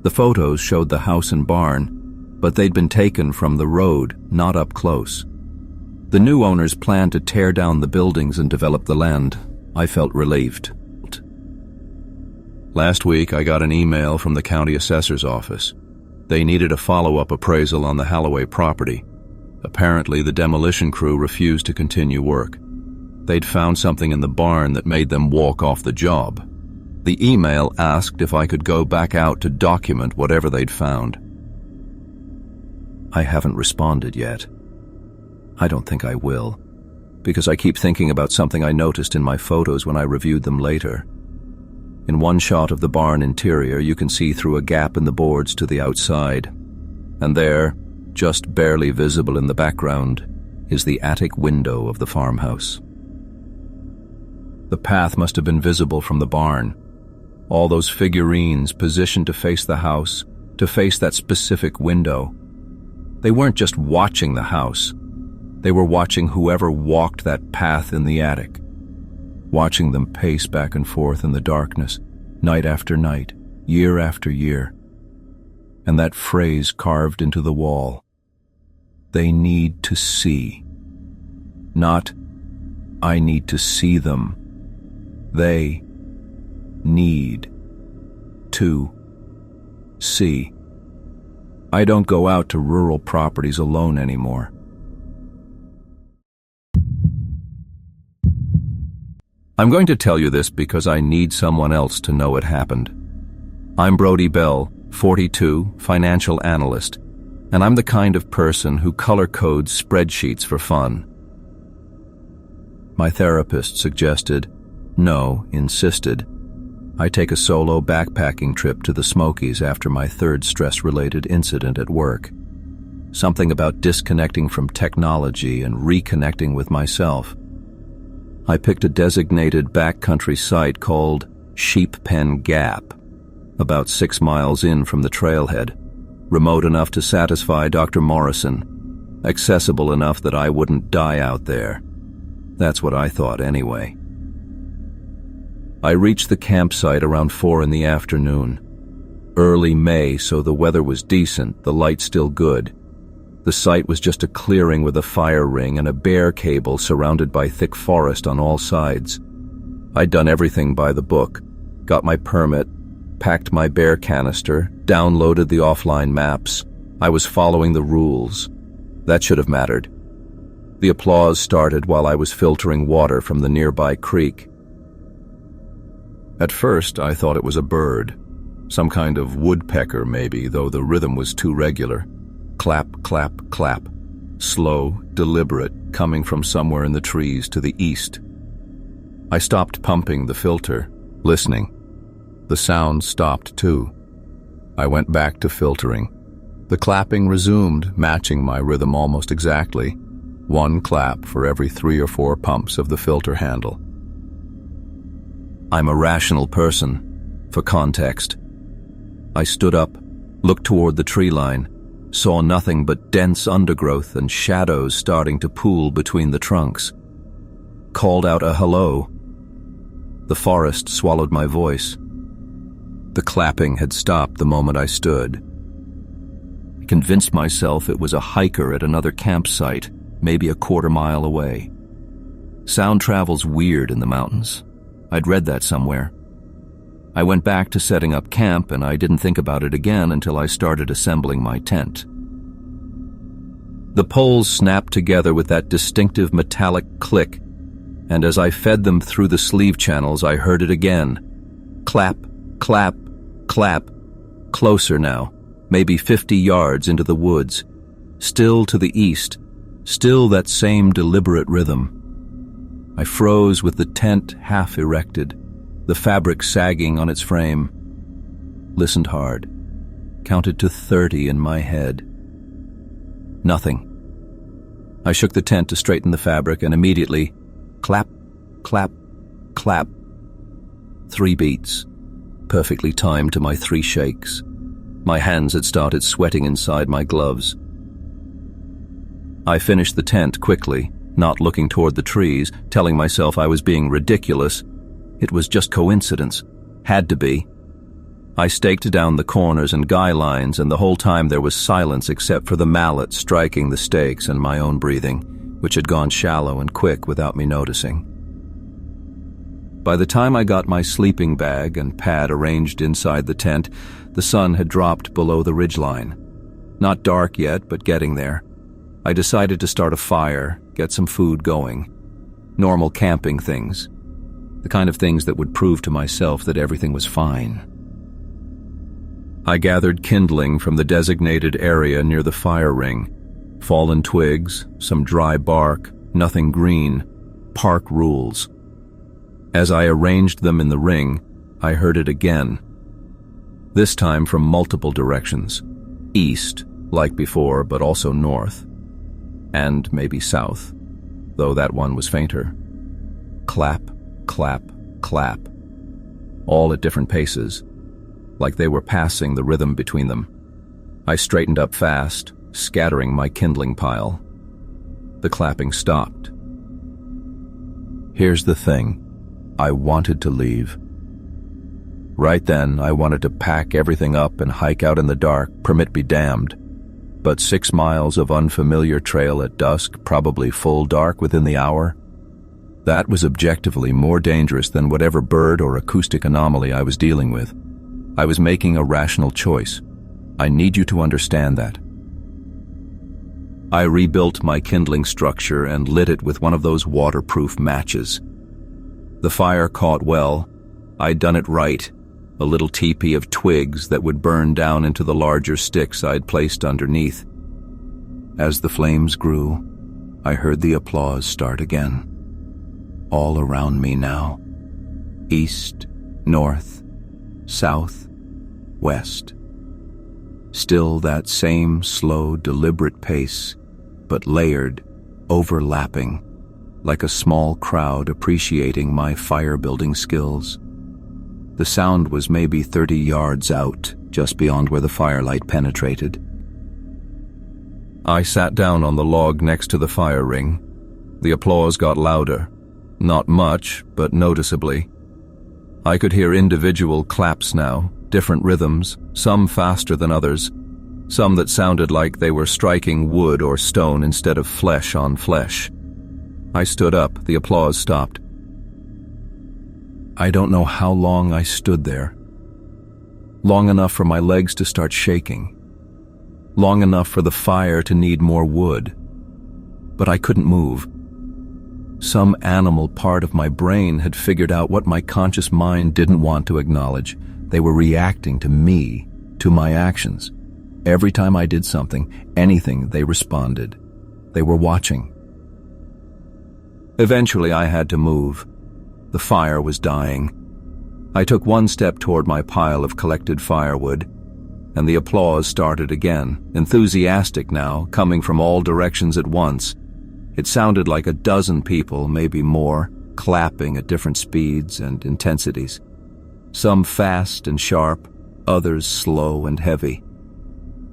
Speaker 1: The photos showed the house and barn, but they'd been taken from the road, not up close. The new owners planned to tear down the buildings and develop the land. I felt relieved. Last week, I got an email from the county assessor's office. They needed a follow-up appraisal on the Holloway property. Apparently, the demolition crew refused to continue work. They'd found something in the barn that made them walk off the job. The email asked if I could go back out to document whatever they'd found. I haven't responded yet. I don't think I will, because I keep thinking about something I noticed in my photos when I reviewed them later. In one shot of the barn interior, you can see through a gap in the boards to the outside. And there, just barely visible in the background, is the attic window of the farmhouse. The path must have been visible from the barn. All those figurines positioned to face the house, to face that specific window. They weren't just watching the house. They were watching whoever walked that path in the attic, watching them pace back and forth in the darkness, night after night, year after year. And that phrase carved into the wall: they need to see. Not, I need to see them. They need to see. I don't go out to rural properties alone anymore. I'm going to tell you this because I need someone else to know it happened. I'm Brody Bell, 42, financial analyst, and I'm the kind of person who color codes spreadsheets for fun. My therapist suggested, no, insisted, I take a solo backpacking trip to the Smokies after my third stress-related incident at work. Something about disconnecting from technology and reconnecting with myself. I picked a designated backcountry site called Sheep Pen Gap, about 6 miles in from the trailhead, remote enough to satisfy Dr. Morrison, accessible enough that I wouldn't die out there. That's what I thought anyway. I reached the campsite around 4 in the afternoon. Early May, so the weather was decent, the light still good. The site was just a clearing with a fire ring and a bear cable surrounded by thick forest on all sides. I'd done everything by the book, got my permit, packed my bear canister, downloaded the offline maps. I was following the rules. That should have mattered. The applause started while I was filtering water from the nearby creek. At first, I thought it was a bird. Some kind of woodpecker, maybe, though the rhythm was too regular. Clap, clap, clap. Slow, deliberate, coming from somewhere in the trees to the east. I stopped pumping the filter, listening. The sound stopped too. I went back to filtering. The clapping resumed, matching my rhythm almost exactly. 1 clap for every 3 or 4 pumps of the filter handle. I'm a rational person, for context. I stood up, looked toward the tree line, saw nothing but dense undergrowth and shadows starting to pool between the trunks. Called out a hello. The forest swallowed my voice. The clapping had stopped the moment I stood. I convinced myself it was a hiker at another campsite, maybe a 1/4 mile away. Sound travels weird in the mountains. I'd read that somewhere. I went back to setting up camp, and I didn't think about it again until I started assembling my tent. The poles snapped together with that distinctive metallic click, and as I fed them through the sleeve channels, I heard it again. Clap, clap, clap. Closer now, maybe 50 yards into the woods. Still to the east, still that same deliberate rhythm. I froze with the tent half erected, the fabric sagging on its frame. listened hard, counted to 30 in my head. Nothing. I shook the tent to straighten the fabric, and immediately, clap, clap, clap. 3 beats, perfectly timed to my 3 shakes. My hands had started sweating inside my gloves. I finished the tent quickly, not looking toward the trees, telling myself I was being ridiculous. It was just coincidence. Had to be. I staked down the corners and guy lines, and the whole time there was silence except for the mallet striking the stakes and my own breathing, which had gone shallow and quick without me noticing. By the time I got my sleeping bag and pad arranged inside the tent, the sun had dropped below the ridgeline. Not dark yet, but getting there. I decided to start a fire, get some food going. Normal camping things. The kind of things that would prove to myself that everything was fine. I gathered kindling from the designated area near the fire ring. Fallen twigs, some dry bark, nothing green. Park rules. As I arranged them in the ring, I heard it again. This time from multiple directions. East, like before, but also north. And maybe south, though that one was fainter. Clap, clap, clap. All at different paces, like they were passing the rhythm between them. I straightened up fast, scattering my kindling pile. The clapping stopped. Here's the thing. I wanted to leave. Right then, I wanted to pack everything up and hike out in the dark, permit be damned. But 6 miles of unfamiliar trail at dusk, probably full dark within the hour, that was objectively more dangerous than whatever bird or acoustic anomaly I was dealing with. I was making a rational choice. I need you to understand that. I rebuilt my kindling structure and lit it with one of those waterproof matches. The fire caught well. I'd done it right. A little teepee of twigs that would burn down into the larger sticks I'd placed underneath. As the flames grew, I heard the applause start again. All around me now. East, north, south, west. Still that same slow, deliberate pace, but layered, overlapping, like a small crowd appreciating my fire-building skills. The sound was maybe 30 yards out, just beyond where the firelight penetrated. I sat down on the log next to the fire ring. The applause got louder. Not much, but noticeably. I could hear individual claps now, different rhythms, some faster than others, some that sounded like they were striking wood or stone instead of flesh on flesh. I stood up, the applause stopped. I don't know how long I stood there. Long enough for my legs to start shaking. Long enough for the fire to need more wood. But I couldn't move. Some animal part of my brain had figured out what my conscious mind didn't want to acknowledge. They were reacting to me, to my actions. Every time I did something, anything, they responded. They were watching. Eventually I had to move. The fire was dying. I took one step toward my pile of collected firewood, and the applause started again, enthusiastic now, coming from all directions at once. It sounded like a dozen people, maybe more, clapping at different speeds and intensities. Some fast and sharp, others slow and heavy.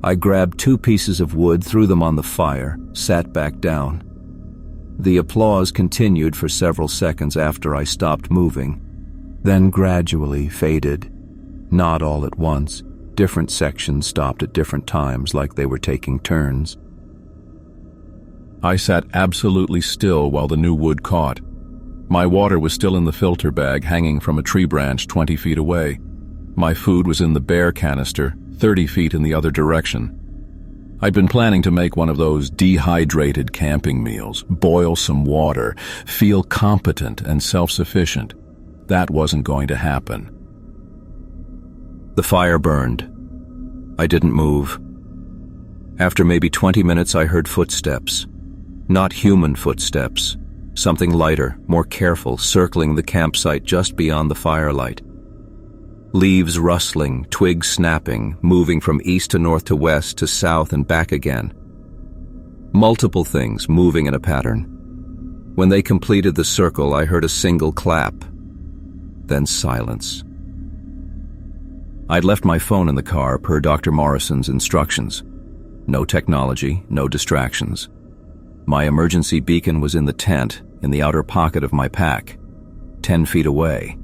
Speaker 1: I grabbed 2 pieces of wood, threw them on the fire, sat back down. The applause continued for several seconds after I stopped moving, then gradually faded. Not all at once. Different sections stopped at different times, like they were taking turns. I sat absolutely still while the new wood caught. My water was still in the filter bag hanging from a tree branch 20 feet away. My food was in the bear canister 30 feet in the other direction. I'd been planning to make one of those dehydrated camping meals, boil some water, feel competent and self-sufficient. That wasn't going to happen. The fire burned. I didn't move. After maybe 20 minutes, I heard footsteps. Not human footsteps. Something lighter, more careful, circling the campsite just beyond the firelight. Leaves rustling, twigs snapping, moving from east to north to west to south and back again. Multiple things moving in a pattern. When they completed the circle, I heard a single clap. Then silence. I'd left my phone in the car per Dr. Morrison's instructions. No technology, no distractions. My emergency beacon was in the tent, in the outer pocket of my pack, 10 feet away.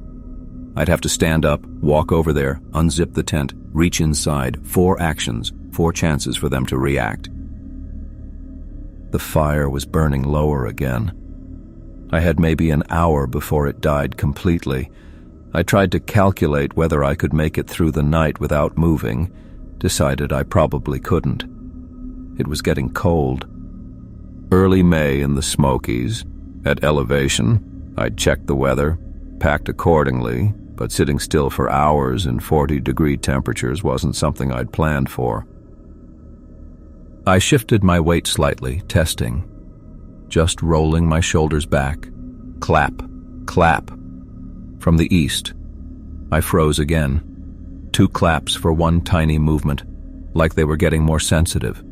Speaker 1: I'd have to stand up, walk over there, unzip the tent, reach inside. 4 actions, 4 chances for them to react. The fire was burning lower again. I had maybe an hour before it died completely. I tried to calculate whether I could make it through the night without moving, decided I probably couldn't. It was getting cold. Early May in the Smokies. At elevation, I'd checked the weather, packed accordingly, but sitting still for hours in 40-degree temperatures wasn't something I'd planned for. I shifted my weight slightly, testing. Just rolling my shoulders back. Clap, clap. From the east, I froze again. 2 claps for 1 tiny movement, like they were getting more sensitive.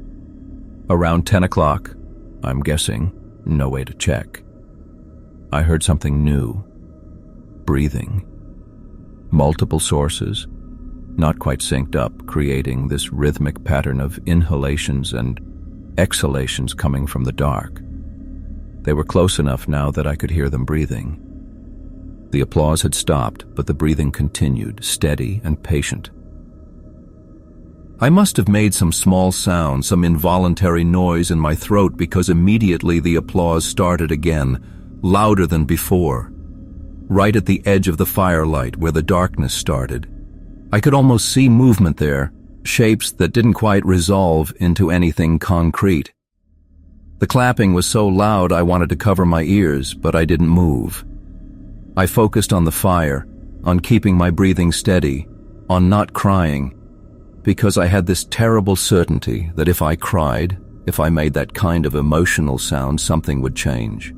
Speaker 1: Around 10 o'clock, I'm guessing, no way to check, I heard something new. Breathing. Multiple sources, not quite synced up, creating this rhythmic pattern of inhalations and exhalations coming from the dark. They were close enough now that I could hear them breathing. The applause had stopped, but the breathing continued, steady and patient. I must have made some small sound, some involuntary noise in my throat, because immediately the applause started again, louder than before. Right at the edge of the firelight where the darkness started. I could almost see movement there, shapes that didn't quite resolve into anything concrete. The clapping was so loud I wanted to cover my ears, but I didn't move. I focused on the fire, on keeping my breathing steady, on not crying, because I had this terrible certainty that if I cried, if I made that kind of emotional sound, something would change.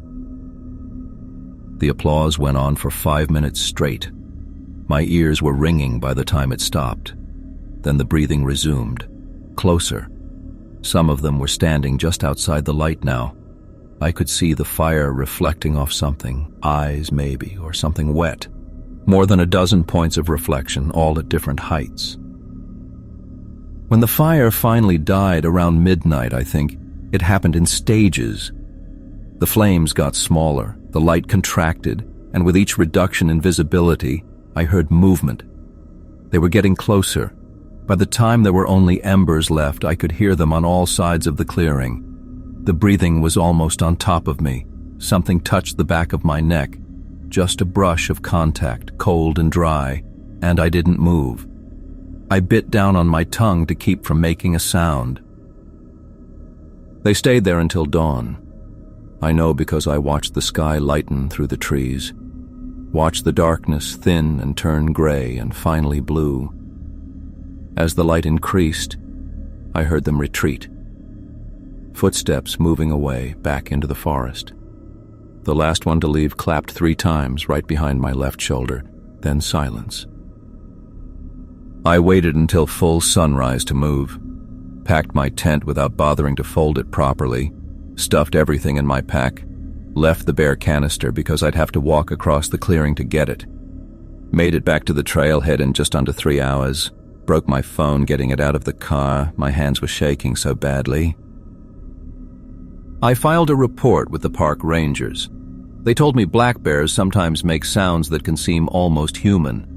Speaker 1: The applause went on for 5 minutes straight. My ears were ringing by the time it stopped. Then the breathing resumed, closer. Some of them were standing just outside the light now. I could see the fire reflecting off something, eyes maybe, or something wet. More than a dozen points of reflection, all at different heights. When the fire finally died around midnight, I think, it happened in stages. The flames got smaller, the light contracted, and with each reduction in visibility, I heard movement. They were getting closer. By the time there were only embers left, I could hear them on all sides of the clearing. The breathing was almost on top of me. Something touched the back of my neck. Just a brush of contact, cold and dry, and I didn't move. I bit down on my tongue to keep from making a sound. They stayed there until dawn. I know because I watched the sky lighten through the trees, watched the darkness thin and turn gray and finally blue. As the light increased, I heard them retreat. Footsteps moving away, back into the forest. The last one to leave clapped 3 times right behind my left shoulder, then silence. I waited until full sunrise to move, packed my tent without bothering to fold it properly, stuffed everything in my pack, left the bare canister because I'd have to walk across the clearing to get it. Made it back to the trailhead in just under 3 hours, broke my phone getting it out of the car, my hands were shaking so badly. I filed a report with the park rangers. They told me black bears sometimes make sounds that can seem almost human,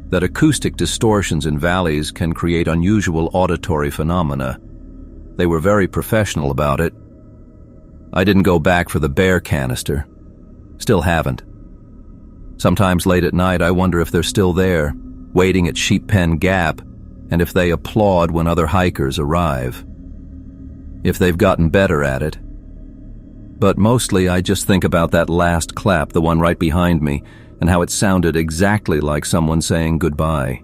Speaker 1: that acoustic distortions in valleys can create unusual auditory phenomena. They were very professional about it. I didn't go back for the bear canister. Still haven't. Sometimes late at night I wonder if they're still there, waiting at Sheep Pen Gap, and if they applaud when other hikers arrive. If they've gotten better at it. But mostly I just think about that last clap, the one right behind me, and how it sounded exactly like someone saying goodbye.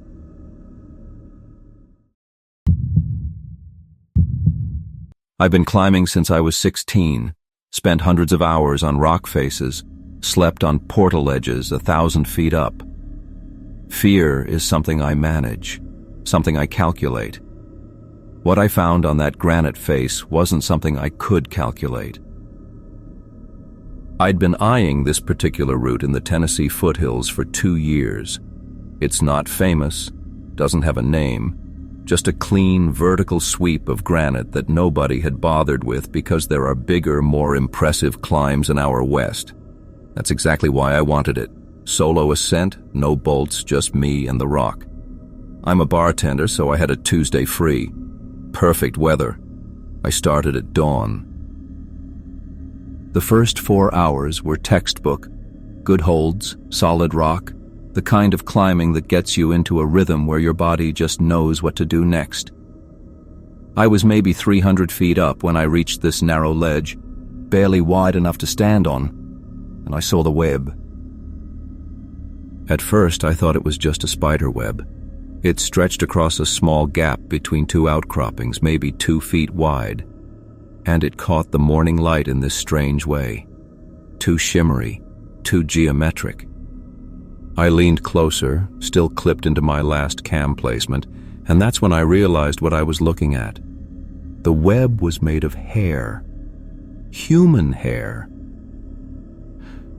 Speaker 1: I've been climbing since I was 16, spent hundreds of hours on rock faces, slept on portal ledges 1,000 feet up. Fear is something I manage, something I calculate. What I found on that granite face wasn't something I could calculate. I'd been eyeing this particular route in the Tennessee foothills for 2 years. It's not famous, doesn't have a name, just a clean, vertical sweep of granite that nobody had bothered with because there are bigger, more impressive climbs in our west. That's exactly why I wanted it. Solo ascent, no bolts, just me and the rock. I'm a bartender, so I had a Tuesday free. Perfect weather. I started at dawn. The first 4 hours were textbook, good holds, solid rock, the kind of climbing that gets you into a rhythm where your body just knows what to do next. I was maybe 300 feet up when I reached this narrow ledge, barely wide enough to stand on, and I saw the web. At first, I thought it was just a spider web. It stretched across a small gap between 2 outcroppings, maybe 2 feet wide, and it caught the morning light in this strange way. Too shimmery, too geometric. I leaned closer, still clipped into my last cam placement, and that's when I realized what I was looking at. The web was made of hair. Human hair.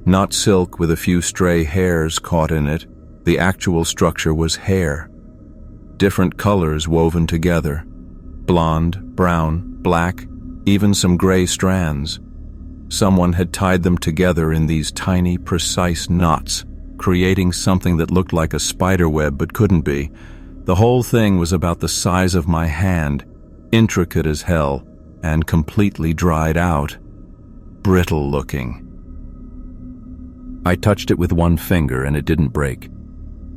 Speaker 1: Not silk with a few stray hairs caught in it. The actual structure was hair. Different colors woven together. Blonde, brown, black, even some gray strands. Someone had tied them together in these tiny, precise knots, creating something that looked like a spider web but couldn't be. The whole thing was about the size of my hand, intricate as hell, and completely dried out. Brittle looking. I touched it with one finger and it didn't break.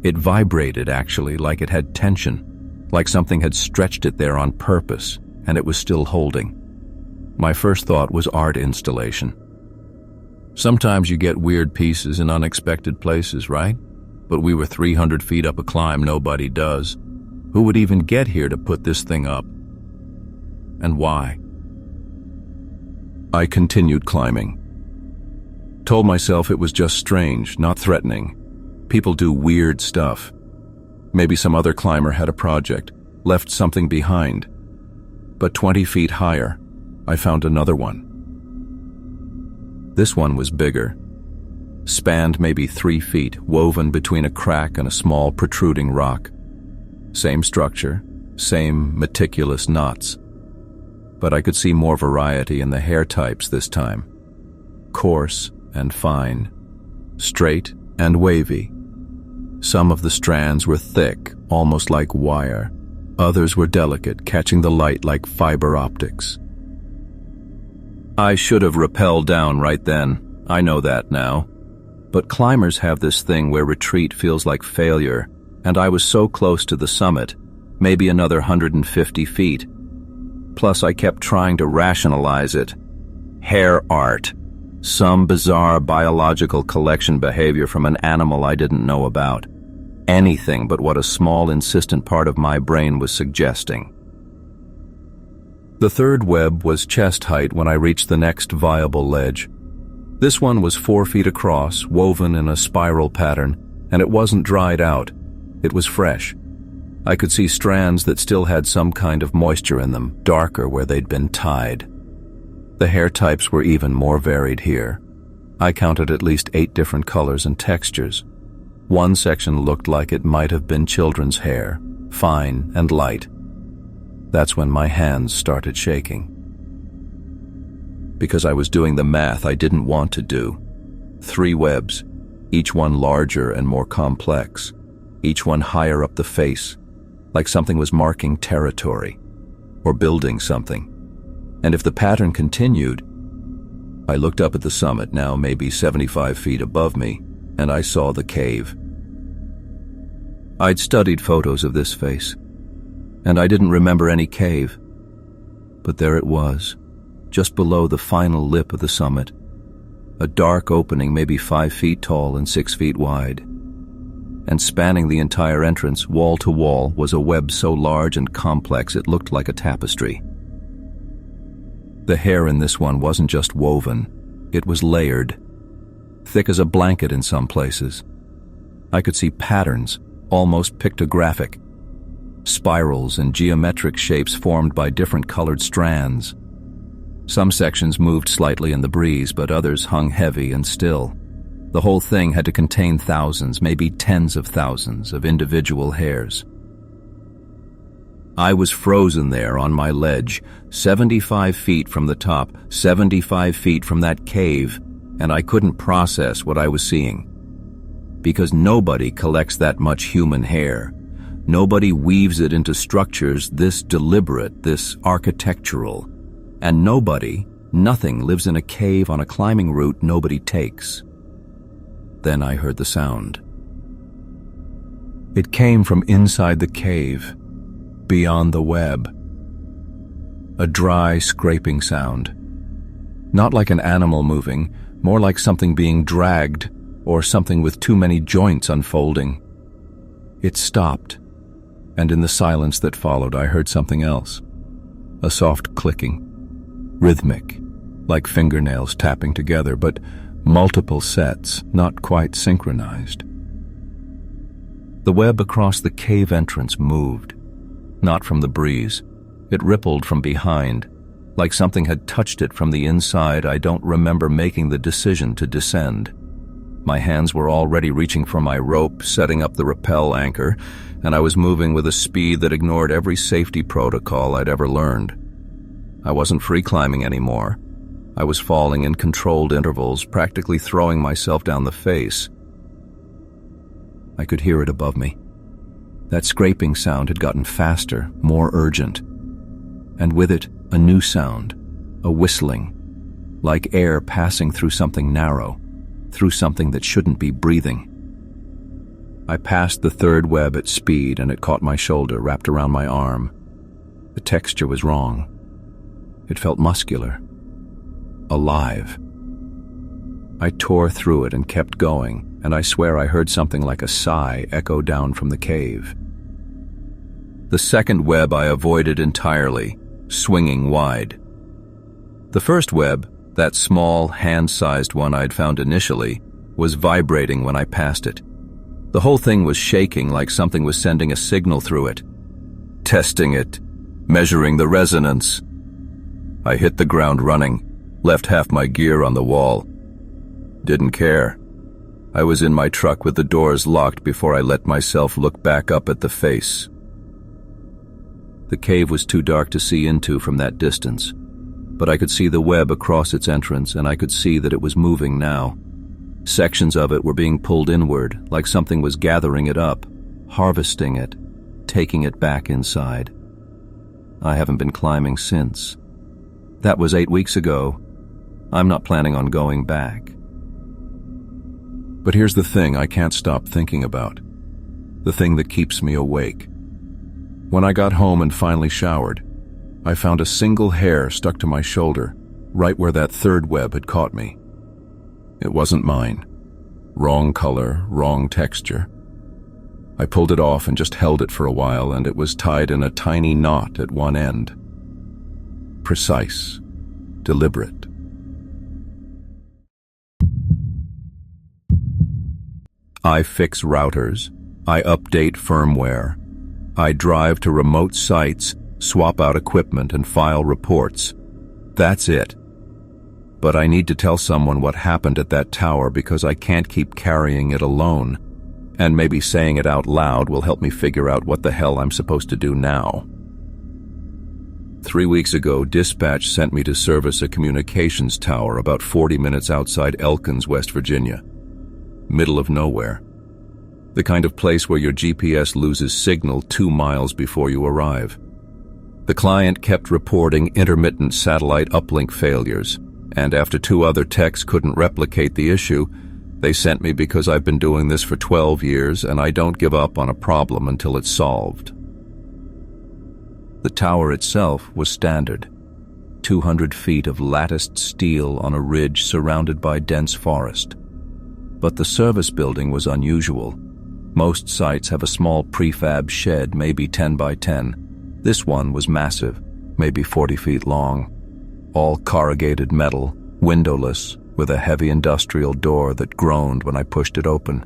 Speaker 1: It vibrated, actually, like it had tension, like something had stretched it there on purpose, and it was still holding. My first thought was art installation. Sometimes you get weird pieces in unexpected places, right? But we were 300 feet up a climb nobody does. Who would even get here to put this thing up? And why? I continued climbing. Told myself it was just strange, not threatening. People do weird stuff. Maybe some other climber had a project, left something behind. But 20 feet higher, I found another one. This one was bigger. Spanned maybe 3 feet, woven between a crack and a small protruding rock. Same structure, same meticulous knots. But I could see more variety in the hair types this time. Coarse and fine, straight and wavy. Some of the strands were thick, almost like wire. Others were delicate, catching the light like fiber optics. I should have rappelled down right then. I know that now. But climbers have this thing where retreat feels like failure, and I was so close to the summit, maybe another 150 feet. Plus, I kept trying to rationalize it. Hair art. Some bizarre biological collection behavior from an animal I didn't know about. Anything but what a small, insistent part of my brain was suggesting. The third web was chest height when I reached the next viable ledge. This one was 4 feet across, woven in a spiral pattern, and it wasn't dried out. It was fresh. I could see strands that still had some kind of moisture in them, darker where they'd been tied. The hair types were even more varied here. I counted at least 8 different colors and textures. One section looked like it might have been children's hair, fine and light. That's when my hands started shaking. Because I was doing the math I didn't want to do. 3 webs, each one larger and more complex, each one higher up the face, like something was marking territory, or building something. And if the pattern continued, I looked up at the summit, now maybe 75 feet above me, and I saw the cave. I'd studied photos of this face, and I didn't remember any cave. But there it was, just below the final lip of the summit, a dark opening maybe 5 feet tall and 6 feet wide. And spanning the entire entrance, wall to wall, was a web so large and complex it looked like a tapestry. The hair in this one wasn't just woven, it was layered, thick as a blanket in some places. I could see patterns, almost pictographic. Spirals and geometric shapes formed by different colored strands. Some sections moved slightly in the breeze, but others hung heavy and still. The whole thing had to contain thousands, maybe tens of thousands, of individual hairs. I was frozen there on my ledge, 75 feet from the top, 75 feet from that cave, and I couldn't process what I was seeing. Because nobody collects that much human hair. Nobody weaves it into structures this deliberate, this architectural. And nothing lives in a cave on a climbing route nobody takes. Then I heard the sound. It came from inside the cave, beyond the web. A dry, scraping sound. Not like an animal moving, more like something being dragged, or something with too many joints unfolding. It stopped, and in the silence that followed I heard something else. A soft clicking, rhythmic, like fingernails tapping together, but multiple sets, not quite synchronized. The web across the cave entrance moved, not from the breeze. It rippled from behind, like something had touched it from the inside. I don't remember making the decision to descend. My hands were already reaching for my rope, setting up the rappel anchor, and I was moving with a speed that ignored every safety protocol I'd ever learned. I wasn't free climbing anymore. I was falling in controlled intervals, practically throwing myself down the face. I could hear it above me. That scraping sound had gotten faster, more urgent. And with it, a new sound, a whistling, like air passing through something narrow, through something that shouldn't be breathing. I passed the third web at speed, and it caught my shoulder, wrapped around my arm. The texture was wrong. It felt muscular, alive. I tore through it and kept going, and I swear I heard something like a sigh echo down from the cave. The second web I avoided entirely, swinging wide. The first web, that small, hand-sized one I'd found initially, was vibrating when I passed it. The whole thing was shaking like something was sending a signal through it. Testing it, measuring the resonance. I hit the ground running, left half my gear on the wall. Didn't care. I was in my truck with the doors locked before I let myself look back up at the face. The cave was too dark to see into from that distance, but I could see the web across its entrance, and I could see that it was moving now. Sections of it were being pulled inward, like something was gathering it up, harvesting it, taking it back inside. I haven't been climbing since. That was 8 weeks ago. I'm not planning on going back. But here's the thing I can't stop thinking about. The thing that keeps me awake. When I got home and finally showered, I found a single hair stuck to my shoulder, right where that third web had caught me. It wasn't mine. Wrong color, wrong texture. I pulled it off and just held it for a while, and it was tied in a tiny knot at one end. Precise, deliberate. I fix routers. I update firmware. I drive to remote sites, swap out equipment, and file reports. That's it. But I need to tell someone what happened at that tower because I can't keep carrying it alone. And maybe saying it out loud will help me figure out what the hell I'm supposed to do now. 3 weeks ago, dispatch sent me to service a communications tower about 40 minutes outside Elkins, West Virginia. Middle of nowhere. The kind of place where your GPS loses signal 2 miles before you arrive. The client kept reporting intermittent satellite uplink failures, and after 2 other techs couldn't replicate the issue, they sent me because I've been doing this for 12 years and I don't give up on a problem until it's solved. The tower itself was standard. 200 feet of latticed steel on a ridge surrounded by dense forest. But the service building was unusual. Most sites have a small prefab shed, maybe 10 by 10. This one was massive, maybe 40 feet long. All corrugated metal, windowless, with a heavy industrial door that groaned when I pushed it open.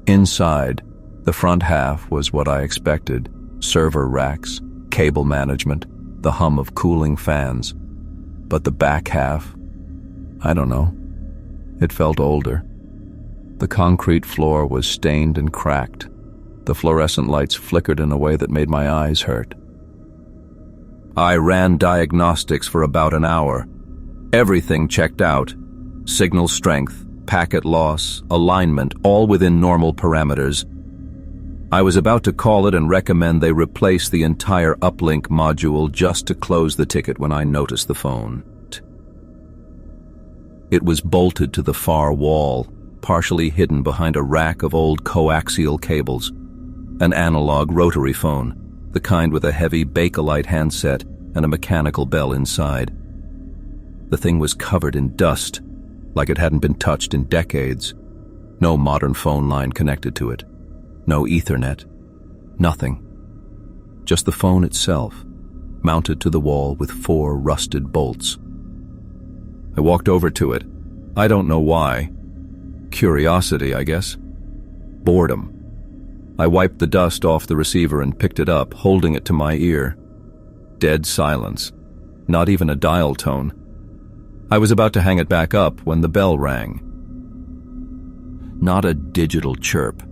Speaker 1: Inside, The front half was what I expected: server racks, cable management, the hum of cooling fans. But the back half, I don't know. It felt older. The concrete floor was stained and cracked. The fluorescent lights flickered in a way that made my eyes hurt. I ran diagnostics for about an hour. Everything checked out. Signal strength, packet loss, alignment, all within normal parameters. I was about to call it and recommend they replace the entire uplink module just to close the ticket when I noticed the phone. It was bolted to the far wall, partially hidden behind a rack of old coaxial cables. An analog rotary phone, the kind with a heavy Bakelite handset and a mechanical bell inside. The thing was covered in dust, like it hadn't been touched in decades. No modern phone line connected to it. No Ethernet. Nothing. Just the phone itself, mounted to the wall with 4 rusted bolts. I walked over to it. I don't know why. Curiosity, I guess. Boredom. I wiped the dust off the receiver and picked it up, holding it to my ear. Dead silence. Not even a dial tone. I was about to hang it back up when the bell rang. Not a digital chirp.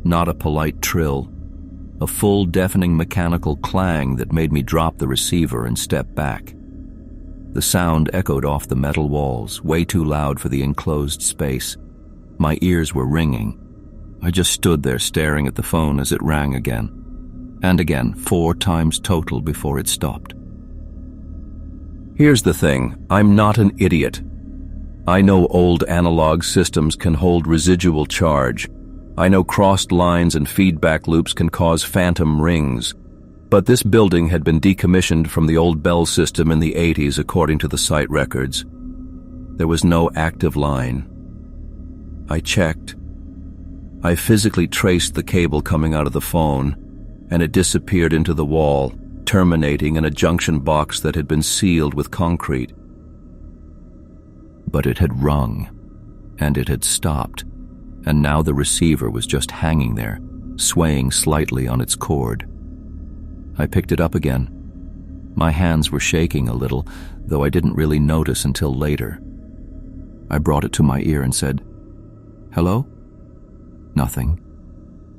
Speaker 1: Not a polite trill. A full deafening mechanical clang that made me drop the receiver and step back. The sound echoed off the metal walls, way too loud for the enclosed space. My ears were ringing. I just stood there staring at the phone as it rang again. And again, 4 times total before it stopped. Here's the thing, I'm not an idiot. I know old analog systems can hold residual charge. I know crossed lines and feedback loops can cause phantom rings. But this building had been decommissioned from the old bell system in the 80s according to the site records. There was no active line. I checked. I physically traced the cable coming out of the phone, and it disappeared into the wall, terminating in a junction box that had been sealed with concrete. But it had rung, and it had stopped, and now the receiver was just hanging there, swaying slightly on its cord. I picked it up again. My hands were shaking a little, though I didn't really notice until later. I brought it to my ear and said, "Hello?" Nothing.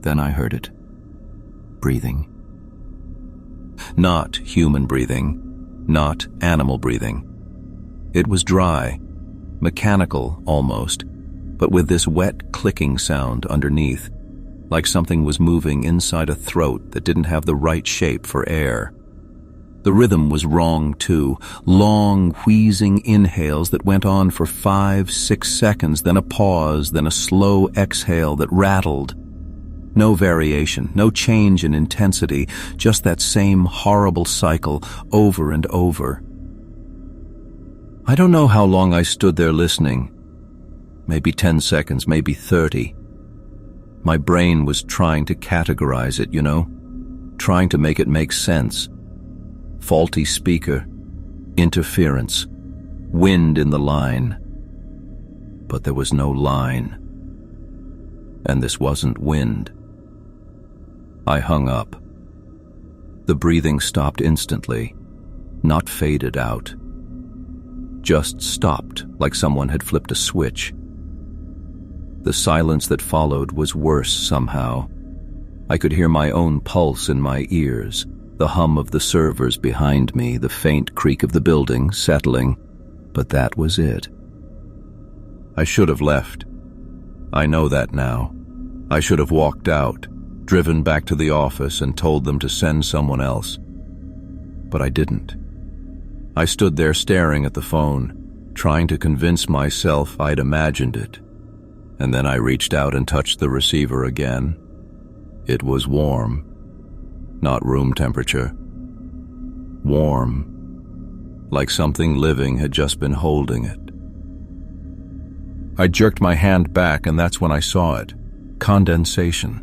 Speaker 1: Then I heard it. Breathing. Not human breathing, not animal breathing. It was dry, mechanical almost, but with this wet clicking sound underneath, like something was moving inside a throat that didn't have the right shape for air. The rhythm was wrong too, long wheezing inhales that went on for 5-6 seconds, then a pause, then a slow exhale that rattled. No variation, no change in intensity, just that same horrible cycle over and over. I don't know how long I stood there listening. Maybe 10 seconds, maybe 30. My brain was trying to categorize it, trying to make it make sense. Faulty speaker, interference, wind in the line. But there was no line. And this wasn't wind. I hung up. The breathing stopped instantly, not faded out. Just stopped, like someone had flipped a switch. The silence that followed was worse somehow. I could hear my own pulse in my ears, the hum of the servers behind me, the faint creak of the building settling, but that was it. I should have left. I know that now. I should have walked out, driven back to the office and told them to send someone else. But I didn't. I stood there staring at the phone, trying to convince myself I'd imagined it. And then I reached out and touched the receiver again. It was warm. Not room temperature. Warm. Like something living had just been holding it. I jerked my hand back, and that's when I saw it. Condensation.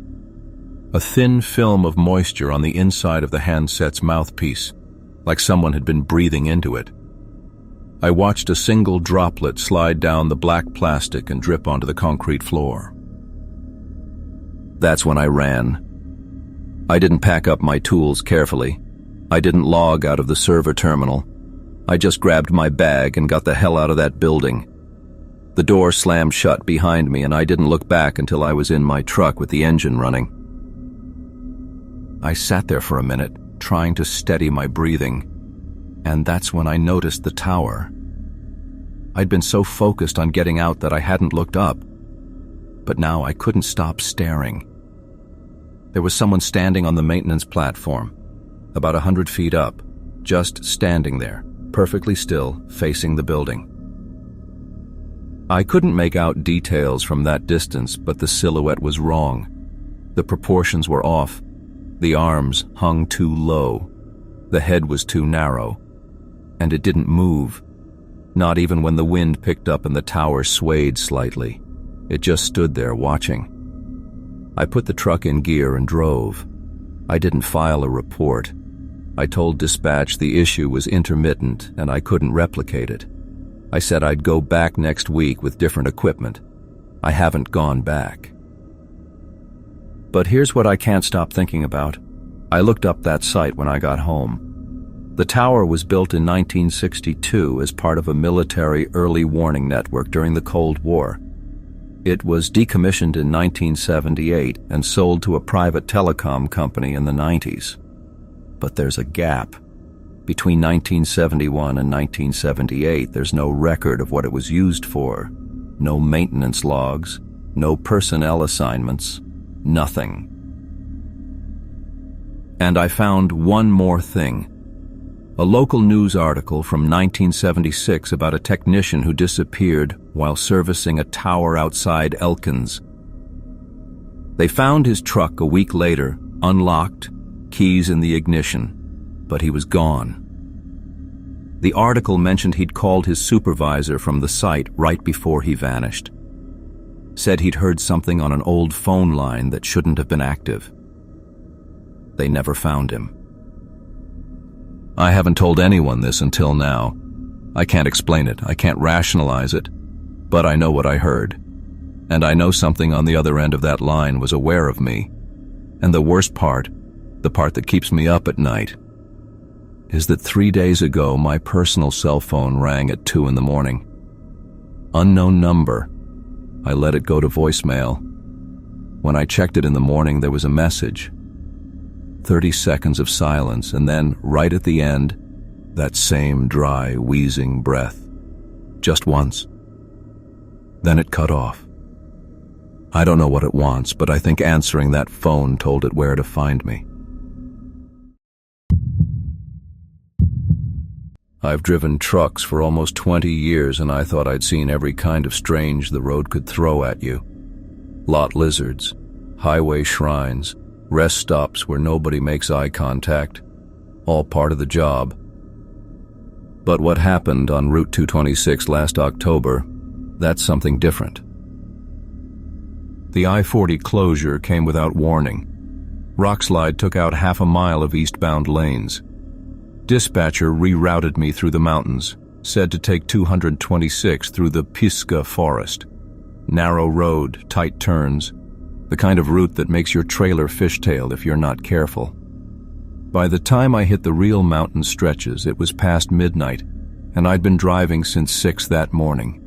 Speaker 1: A thin film of moisture on the inside of the handset's mouthpiece, like someone had been breathing into it. I watched a single droplet slide down the black plastic and drip onto the concrete floor. That's when I ran. I didn't pack up my tools carefully. I didn't log out of the server terminal. I just grabbed my bag and got the hell out of that building. The door slammed shut behind me, and I didn't look back until I was in my truck with the engine running. I sat there for a minute, trying to steady my breathing, and that's when I noticed the tower. I'd been so focused on getting out that I hadn't looked up, but now I couldn't stop staring. There was someone standing on the maintenance platform, about 100 feet up, just standing there, perfectly still, facing the building. I couldn't make out details from that distance, but the silhouette was wrong. The proportions were off. The arms hung too low. The head was too narrow. And it didn't move, not even when the wind picked up and the tower swayed slightly. It just stood there watching. I put the truck in gear and drove. I didn't file a report. I told dispatch the issue was intermittent and I couldn't replicate it. I said I'd go back next week with different equipment. I haven't gone back. But here's what I can't stop thinking about. I looked up that site when I got home. The tower was built in 1962 as part of a military early warning network during the Cold War. It was decommissioned in 1978 and sold to a private telecom company in the 90s. But there's a gap. Between 1971 and 1978, there's no record of what it was used for. No maintenance logs, no personnel assignments, nothing. And I found one more thing. A local news article from 1976 about a technician who disappeared while servicing a tower outside Elkins. They found his truck a week later, unlocked, keys in the ignition, but he was gone. The article mentioned he'd called his supervisor from the site right before he vanished. Said he'd heard something on an old phone line that shouldn't have been active. They never found him. I haven't told anyone this until now. I can't explain it, I can't rationalize it, but I know what I heard. And I know something on the other end of that line was aware of me. And the worst part, the part that keeps me up at night, is that 3 days ago my personal cell phone rang at 2 in the morning. Unknown number. I let it go to voicemail. When I checked it in the morning, there was a message. 30 seconds of silence, and then, right at the end, that same dry, wheezing breath. Just once. Then it cut off. I don't know what it wants, but I think answering that phone told it where to find me. I've driven trucks for almost 20 years, and I thought I'd seen every kind of strange the road could throw at you. Lot lizards, highway shrines, rest stops where nobody makes eye contact, all part of the job. But what happened on Route 226 last October, that's something different. The I-40 closure came without warning. Rockslide took out half a mile of eastbound lanes. Dispatcher rerouted me through the mountains, said to take 226 through the Pisgah forest. Narrow road, tight turns, the kind of route that makes your trailer fishtail if you're not careful. By the time I hit the real mountain stretches, it was past midnight, and I'd been driving since 6 that morning.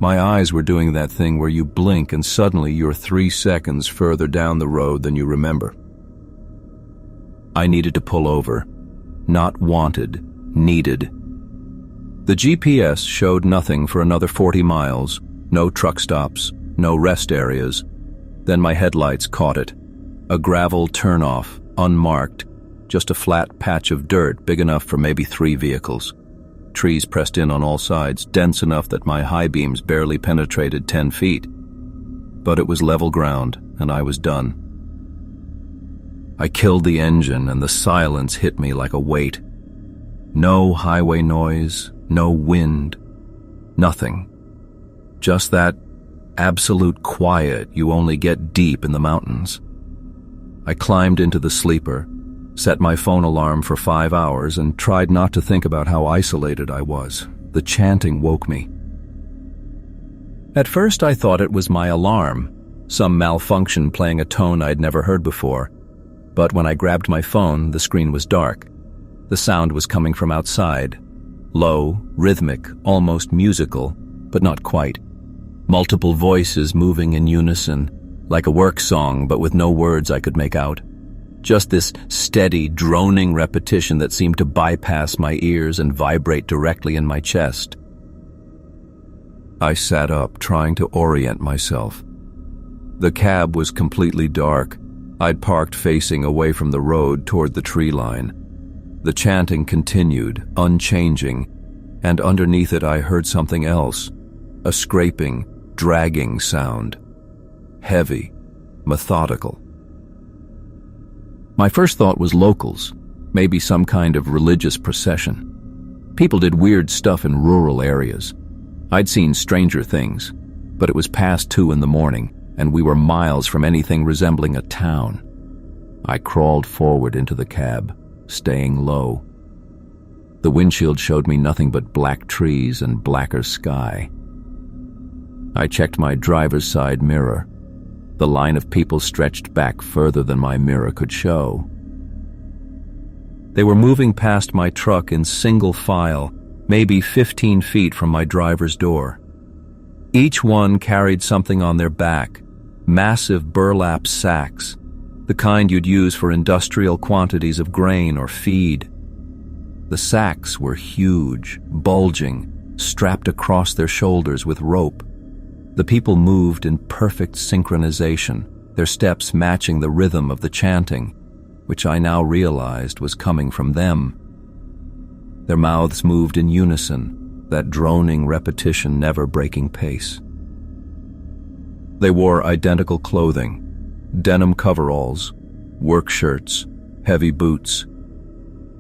Speaker 1: My eyes were doing that thing where you blink and suddenly you're 3 seconds further down the road than you remember. I needed to pull over. Not wanted, needed. The GPS showed nothing for another 40 miles, no truck stops, no rest areas. Then my headlights caught it. A gravel turnoff, unmarked, just a flat patch of dirt big enough for maybe 3 vehicles. Trees pressed in on all sides, dense enough that my high beams barely penetrated 10 feet. But it was level ground, and I was done. I killed the engine, and the silence hit me like a weight. No highway noise, no wind, nothing. Just that absolute quiet you only get deep in the mountains. I climbed into the sleeper, set my phone alarm for 5 hours, and tried not to think about how isolated I was. The chanting woke me. At first I thought it was my alarm. some malfunction playing a tone I'd never heard before. But when I grabbed my phone, the screen was dark. The sound was coming from outside. Low, rhythmic, almost musical, but not quite. Multiple voices moving in unison, like a work song but with no words I could make out. Just this steady, droning repetition that seemed to bypass my ears and vibrate directly in my chest. I sat up, trying to orient myself. The cab was completely dark. I'd parked facing away from the road toward the tree line. The chanting continued, unchanging, and underneath it I heard something else, a scraping, dragging sound. Heavy, methodical. My first thought was locals, maybe some kind of religious procession. People did weird stuff in rural areas. I'd seen stranger things, but it was past 2 in the morning, and we were miles from anything resembling a town. I crawled forward into the cab, staying low. The windshield showed me nothing but black trees and blacker sky. I checked my driver's side mirror. The line of people stretched back further than my mirror could show. They were moving past my truck in single file, maybe 15 feet from my driver's door. Each one carried something on their back, massive burlap sacks, the kind you'd use for industrial quantities of grain or feed. The sacks were huge, bulging, strapped across their shoulders with rope. The people moved in perfect synchronization, their steps matching the rhythm of the chanting, which I now realized was coming from them. Their mouths moved in unison, that droning repetition never breaking pace. They wore identical clothing, denim coveralls, work shirts, heavy boots.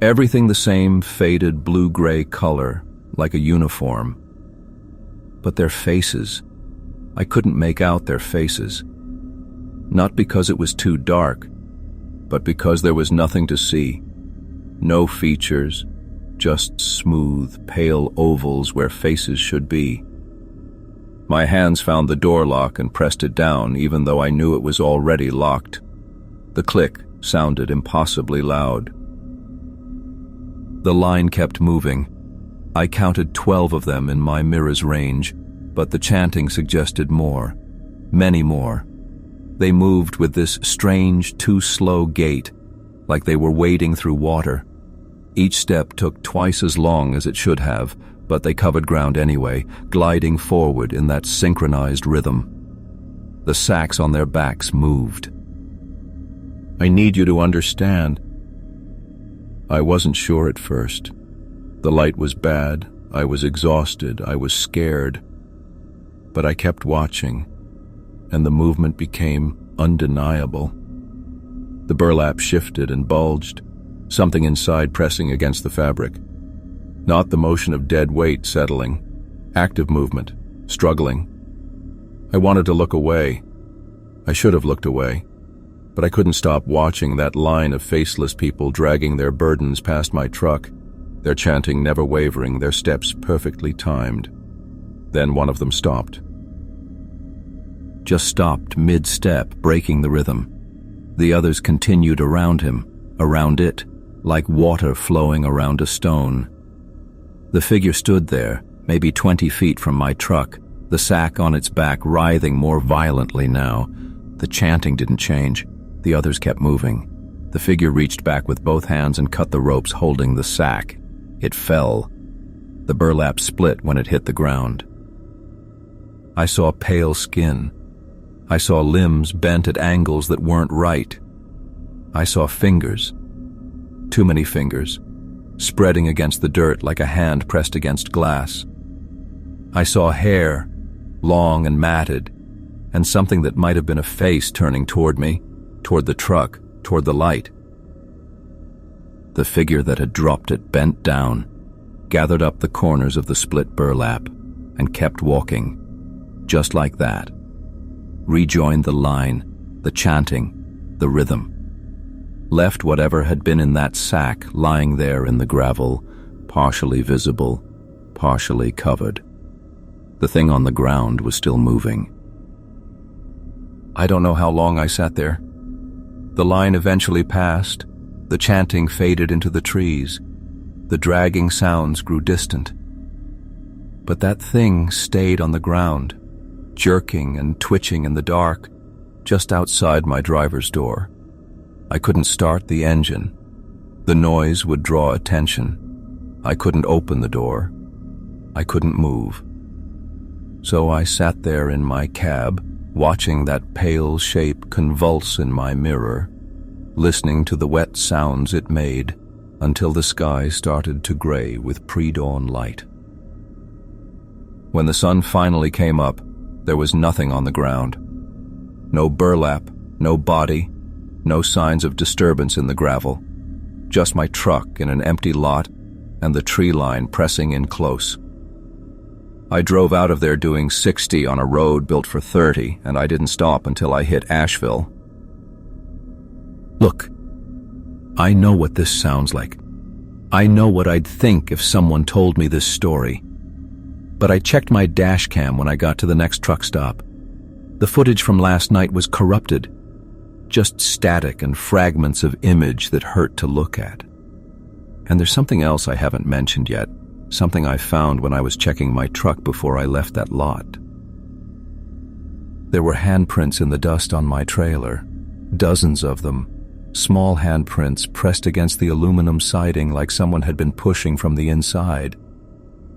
Speaker 1: Everything the same faded blue-gray color, like a uniform. But their faces, I couldn't make out their faces. Not because it was too dark, but because there was nothing to see. No features, just smooth, pale ovals where faces should be. My hands found the door lock and pressed it down, even though I knew it was already locked. The click sounded impossibly loud. The line kept moving. I counted 12 of them in my mirror's range, but the chanting suggested more, many more. They moved with this strange, too slow gait, like they were wading through water. Each step took twice as long as it should have, but they covered ground anyway, gliding forward in that synchronized rhythm. The sacks on their backs moved. I need you to understand. I wasn't sure at first. The light was bad, I was exhausted, I was scared. But I kept watching, and the movement became undeniable. The burlap shifted and bulged, something inside pressing against the fabric. Not the motion of dead weight settling, active movement, struggling. I wanted to look away. I should have looked away, but I couldn't stop watching that line of faceless people dragging their burdens past my truck, their chanting never wavering, their steps perfectly timed. Then one of them stopped. Just stopped mid-step, breaking the rhythm. The others continued around him, around it, like water flowing around a stone. The figure stood there, maybe 20 feet from my truck, the sack on its back writhing more violently now. The chanting didn't change. The others kept moving. The figure reached back with both hands and cut the ropes holding the sack. It fell. The burlap split when it hit the ground. I saw pale skin. I saw limbs bent at angles that weren't right. I saw fingers. Too many fingers, spreading against the dirt like a hand pressed against glass. I saw hair, long and matted, and something that might have been a face turning toward me, toward the truck, toward the light. The figure that had dropped it bent down, gathered up the corners of the split burlap, and kept walking, just like that. Rejoined the line, the chanting, the rhythm. Left whatever had been in that sack lying there in the gravel, partially visible, partially covered. The thing on the ground was still moving. I don't know how long I sat there. The line eventually passed. The chanting faded into the trees. The dragging sounds grew distant. But that thing stayed on the ground, jerking and twitching in the dark, just outside my driver's door. I couldn't start the engine. The noise would draw attention. I couldn't open the door. I couldn't move. So I sat there in my cab, watching that pale shape convulse in my mirror, listening to the wet sounds it made until the sky started to gray with pre-dawn light. When the sun finally came up, there was nothing on the ground. No burlap, no body, no signs of disturbance in the gravel. Just my truck in an empty lot and the tree line pressing in close. I drove out of there doing 60 on a road built for 30, and I didn't stop until I hit Asheville. Look, I know what this sounds like. I know what I'd think if someone told me this story. But I checked my dash cam when I got to the next truck stop. The footage from last night was corrupted. Just static and fragments of image that hurt to look at. And there's something else I haven't mentioned yet, something I found when I was checking my truck before I left that lot. There were handprints in the dust on my trailer, dozens of them, small handprints pressed against the aluminum siding like someone had been pushing from the inside.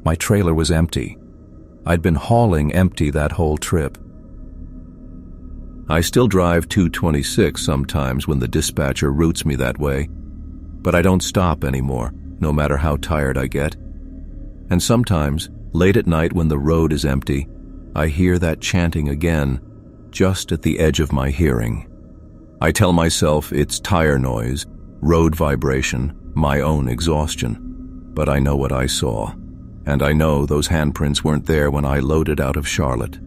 Speaker 1: My trailer was empty. I'd been hauling empty that whole trip. I still drive 226 sometimes when the dispatcher routes me that way, but I don't stop anymore, no matter how tired I get. And sometimes, late at night when the road is empty, I hear that chanting again, just at the edge of my hearing. I tell myself it's tire noise, road vibration, my own exhaustion. But I know what I saw, and I know those handprints weren't there when I loaded out of Charlotte.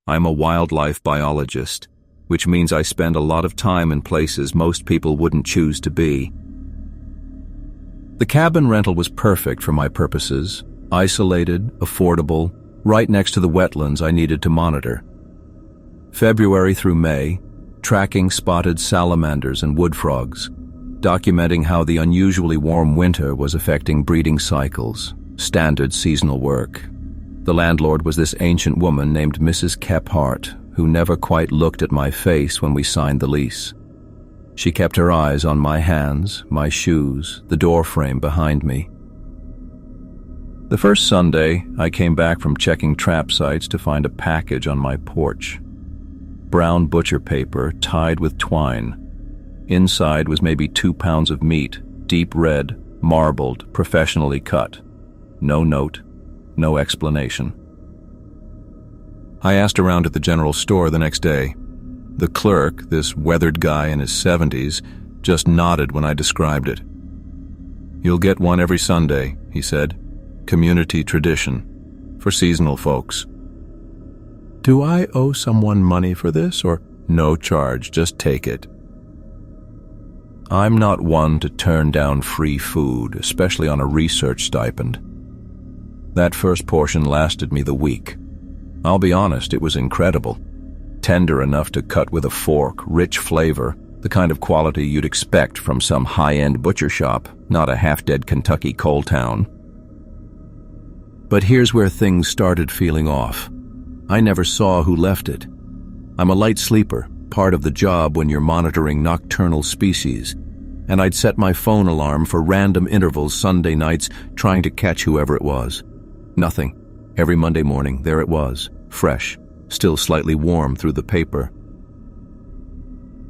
Speaker 1: I'm a wildlife biologist, which means I spend a lot of time in places most people wouldn't choose to be. The cabin rental was perfect for my purposes, isolated, affordable, right next to the wetlands I needed to monitor. February through May, tracking spotted salamanders and wood frogs, documenting how the unusually warm winter was affecting breeding cycles, standard seasonal work. The landlord was this ancient woman named Mrs. Kephart, who never quite looked at my face when we signed the lease. She kept her eyes on my hands, my shoes, the door frame behind me. The first Sunday, I came back from checking trap sites to find a package on my porch. Brown butcher paper tied with twine. Inside was maybe 2 pounds of meat, deep red, marbled, professionally cut. No note, no explanation. I asked around at the general store the next day. The clerk, this weathered guy in his 70s, just nodded when I described it. "You'll get one every Sunday," he said. "Community tradition. For seasonal folks." "Do I owe someone money for this, or?" "No charge, just take it." I'm not one to turn down free food, especially on a research stipend. That first portion lasted me the week. I'll be honest, it was incredible. Tender enough to cut with a fork, rich flavor, the kind of quality you'd expect from some high-end butcher shop, not a half-dead Kentucky coal town. But here's where things started feeling off. I never saw who left it. I'm a light sleeper, part of the job when you're monitoring nocturnal species, and I'd set my phone alarm for random intervals Sunday nights trying to catch whoever it was. Nothing. Every Monday morning, there it was, fresh, still slightly warm through the paper.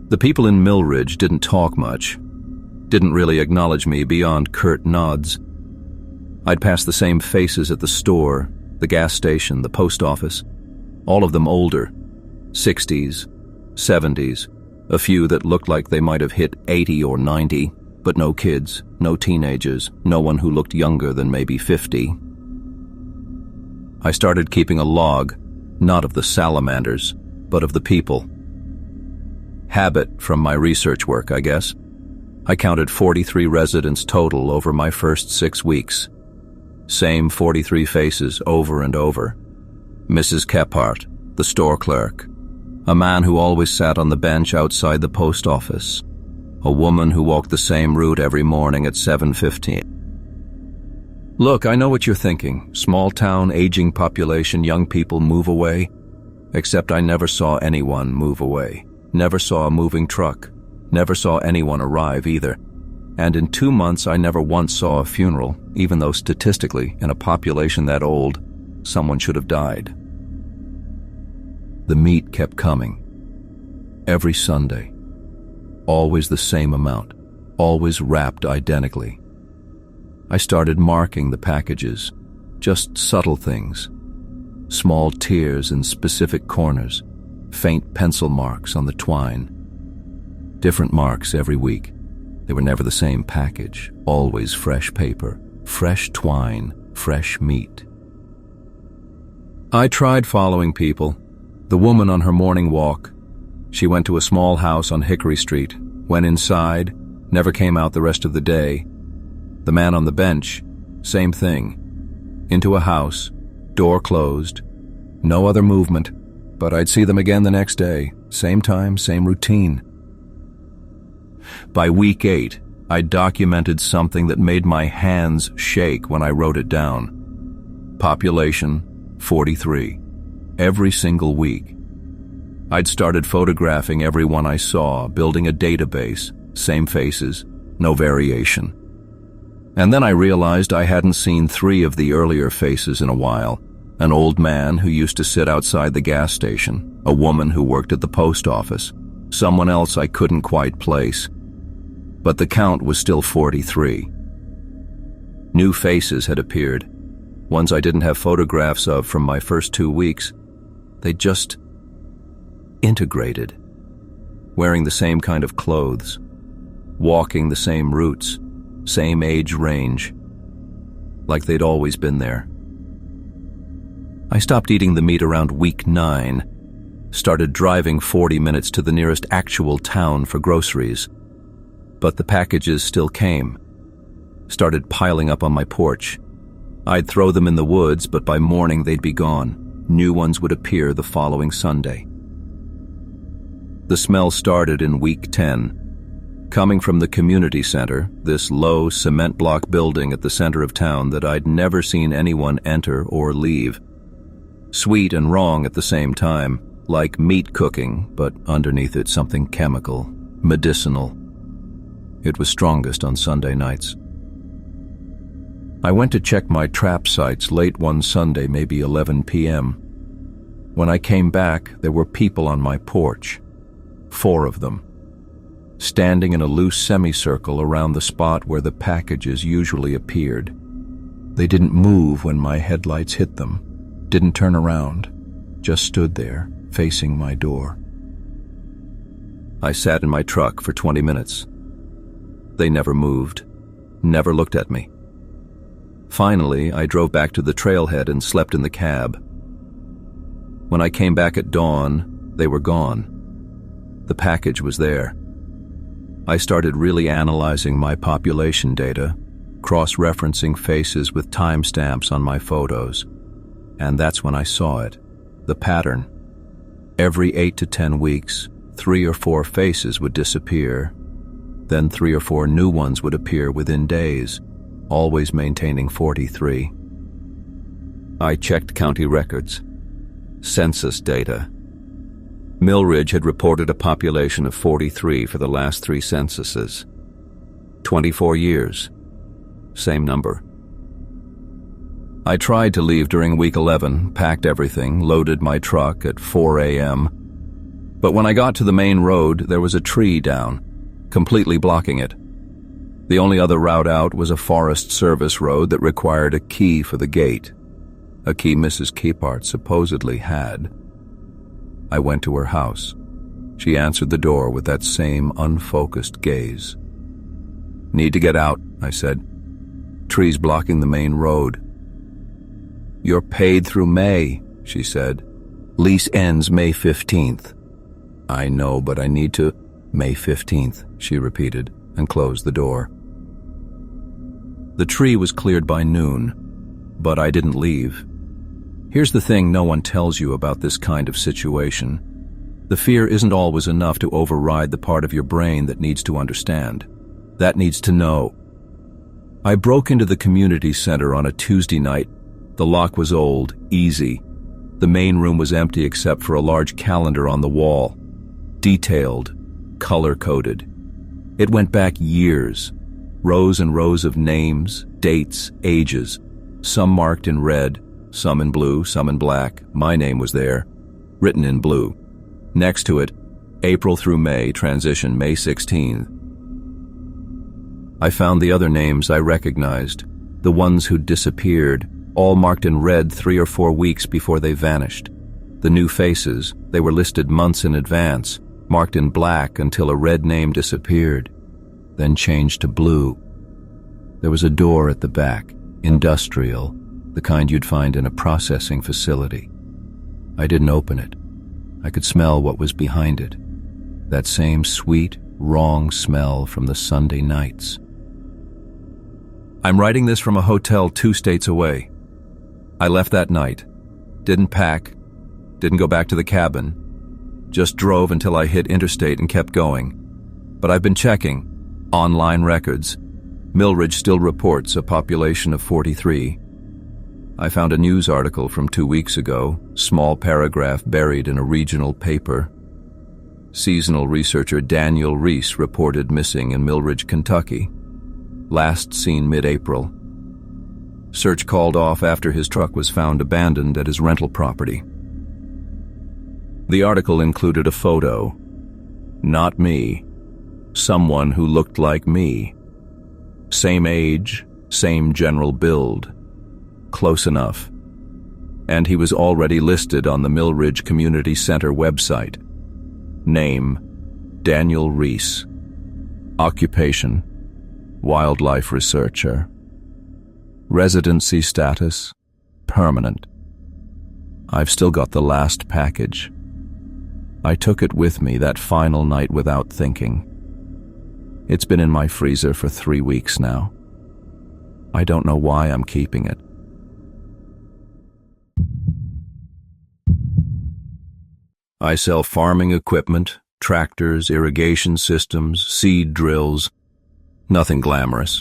Speaker 1: The people in Millridge didn't talk much, didn't really acknowledge me beyond curt nods. I'd pass the same faces at the store, the gas station, the post office, all of them older, 60s, 70s, a few that looked like they might have hit 80 or 90, but no kids, no teenagers, no one who looked younger than maybe 50. I started keeping a log, not of the salamanders, but of the people. Habit from my research work, I guess. I counted 43 residents total over my first 6 weeks. Same 43 faces over and over. Mrs. Kephart, the store clerk, a man who always sat on the bench outside the post office, a woman who walked the same route every morning at 7:15. Look, I know what you're thinking. Small town, aging population, young people move away. Except I never saw anyone move away. Never saw a moving truck. Never saw anyone arrive either. And in 2 months, I never once saw a funeral, even though statistically, in a population that old, someone should have died. The meat kept coming. Every Sunday. Always the same amount. Always wrapped identically. I started marking the packages, just subtle things. Small tears in specific corners, faint pencil marks on the twine. Different marks every week. They were never the same package, always fresh paper, fresh twine, fresh meat. I tried following people. The woman on her morning walk. She went to a small house on Hickory Street, went inside, never came out the rest of the day. The man on the bench, same thing. Into a house, door closed, no other movement, but I'd see them again the next day, same time, same routine. By week 8, I documented something that made my hands shake when I wrote it down. Population, 43. Every single week. I'd started photographing everyone I saw, building a database, same faces, no variation. And then I realized I hadn't seen 3 of the earlier faces in a while. An old man who used to sit outside the gas station, a woman who worked at the post office, someone else I couldn't quite place. But the count was still 43. New faces had appeared, ones I didn't have photographs of from my first 2 weeks. They just integrated, wearing the same kind of clothes, walking the same routes, same age range, like they'd always been there. I stopped eating the meat around week 9, started driving 40 minutes to the nearest actual town for groceries, but the packages still came, started piling up on my porch. I'd throw them in the woods, but by morning they'd be gone. New ones would appear the following Sunday. The smell started in week 10, coming from the community center, this low cement block building at the center of town that I'd never seen anyone enter or leave. Sweet and wrong at the same time, like meat cooking, but underneath it something chemical, medicinal. It was strongest on Sunday nights. I went to check my trap sites late one Sunday, maybe 11 p.m. When I came back, there were people on my porch, 4 of them, standing in a loose semicircle around the spot where the packages usually appeared. They didn't move when my headlights hit them, didn't turn around, just stood there, facing my door. I sat in my truck for 20 minutes. They never moved, never looked at me. Finally, I drove back to the trailhead and slept in the cab. When I came back at dawn, they were gone. The package was there. I started really analyzing my population data, cross-referencing faces with timestamps on my photos. And that's when I saw it, the pattern. Every 8 to 10 weeks, 3 or 4 faces would disappear. Then 3 or 4 new ones would appear within days, always maintaining 43. I checked county records, census data. Millridge had reported a population of 43 for the last 3 censuses. 24 years, same number. I tried to leave during week 11, packed everything, loaded my truck at 4 a.m. But when I got to the main road, there was a tree down, completely blocking it. The only other route out was a Forest Service road that required a key for the gate, a key Mrs. Kephart supposedly had. I went to her house. She answered the door with that same unfocused gaze. "Need to get out," I said. "Trees blocking the main road." "You're paid through May," she said. "Lease ends May 15th. "I know, but I need to—" "May 15th, she repeated, and closed the door. The tree was cleared by noon, but I didn't leave. Here's the thing no one tells you about this kind of situation. The fear isn't always enough to override the part of your brain that needs to understand, that needs to know. I broke into the community center on a Tuesday night. The lock was old, easy. The main room was empty except for a large calendar on the wall. Detailed, color-coded. It went back years. Rows and rows of names, dates, ages. Some marked in red, some in blue, some in black. My name was there, written in blue. Next to it, April through May, transition May 16th. I found the other names I recognized, the ones who'd disappeared, all marked in red 3 or 4 weeks before they vanished. The new faces, they were listed months in advance, marked in black until a red name disappeared, then changed to blue. There was a door at the back, industrial, the kind you'd find in a processing facility. I didn't open it. I could smell what was behind it, that same sweet, wrong smell from the Sunday nights. I'm writing this from a hotel 2 states away. I left that night, didn't pack, didn't go back to the cabin, just drove until I hit interstate and kept going. But I've been checking, online records. Milridge still reports a population of 43. I found a news article from 2 weeks ago, small paragraph buried in a regional paper. Seasonal researcher Daniel Reese reported missing in Milridge, Kentucky. Last seen mid-April. Search called off after his truck was found abandoned at his rental property. The article included a photo. Not me. Someone who looked like me. Same age, same general build. Close enough. And he was already listed on the Milridge Community Center website. Name, Daniel Reese. Occupation, wildlife researcher. Residency status, permanent. I've still got the last package. I took it with me that final night without thinking. It's been in my freezer for 3 weeks now. I don't know why I'm keeping it. I sell farming equipment, tractors, irrigation systems, seed drills. Nothing glamorous.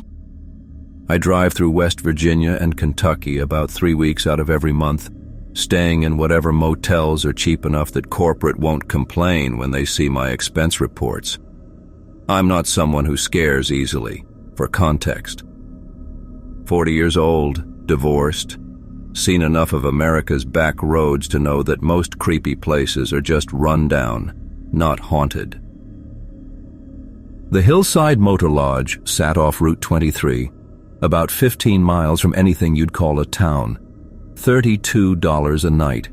Speaker 1: I drive through West Virginia and Kentucky about 3 weeks out of every month, staying in whatever motels are cheap enough that corporate won't complain when they see my expense reports. I'm not someone who scares easily, for context. 40 years old, divorced, seen enough of America's back roads to know that most creepy places are just run down, not haunted. The Hillside Motor Lodge sat off Route 23, about 15 miles from anything you'd call a town. $32 a night.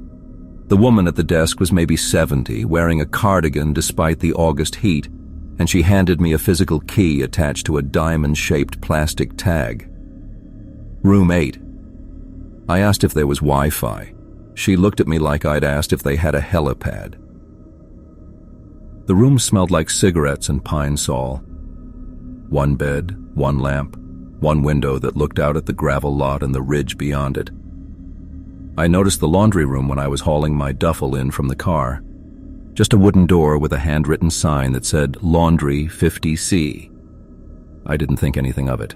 Speaker 1: The woman at the desk was maybe 70, wearing a cardigan despite the August heat, and she handed me a physical key attached to a diamond-shaped plastic tag. Room 8. I asked if there was Wi-Fi. She looked at me like I'd asked if they had a helipad. The room smelled like cigarettes and pine sol. 1 bed, 1 lamp, 1 window that looked out at the gravel lot and the ridge beyond it. I noticed the laundry room when I was hauling my duffel in from the car. Just a wooden door with a handwritten sign that said Laundry 50C. I didn't think anything of it.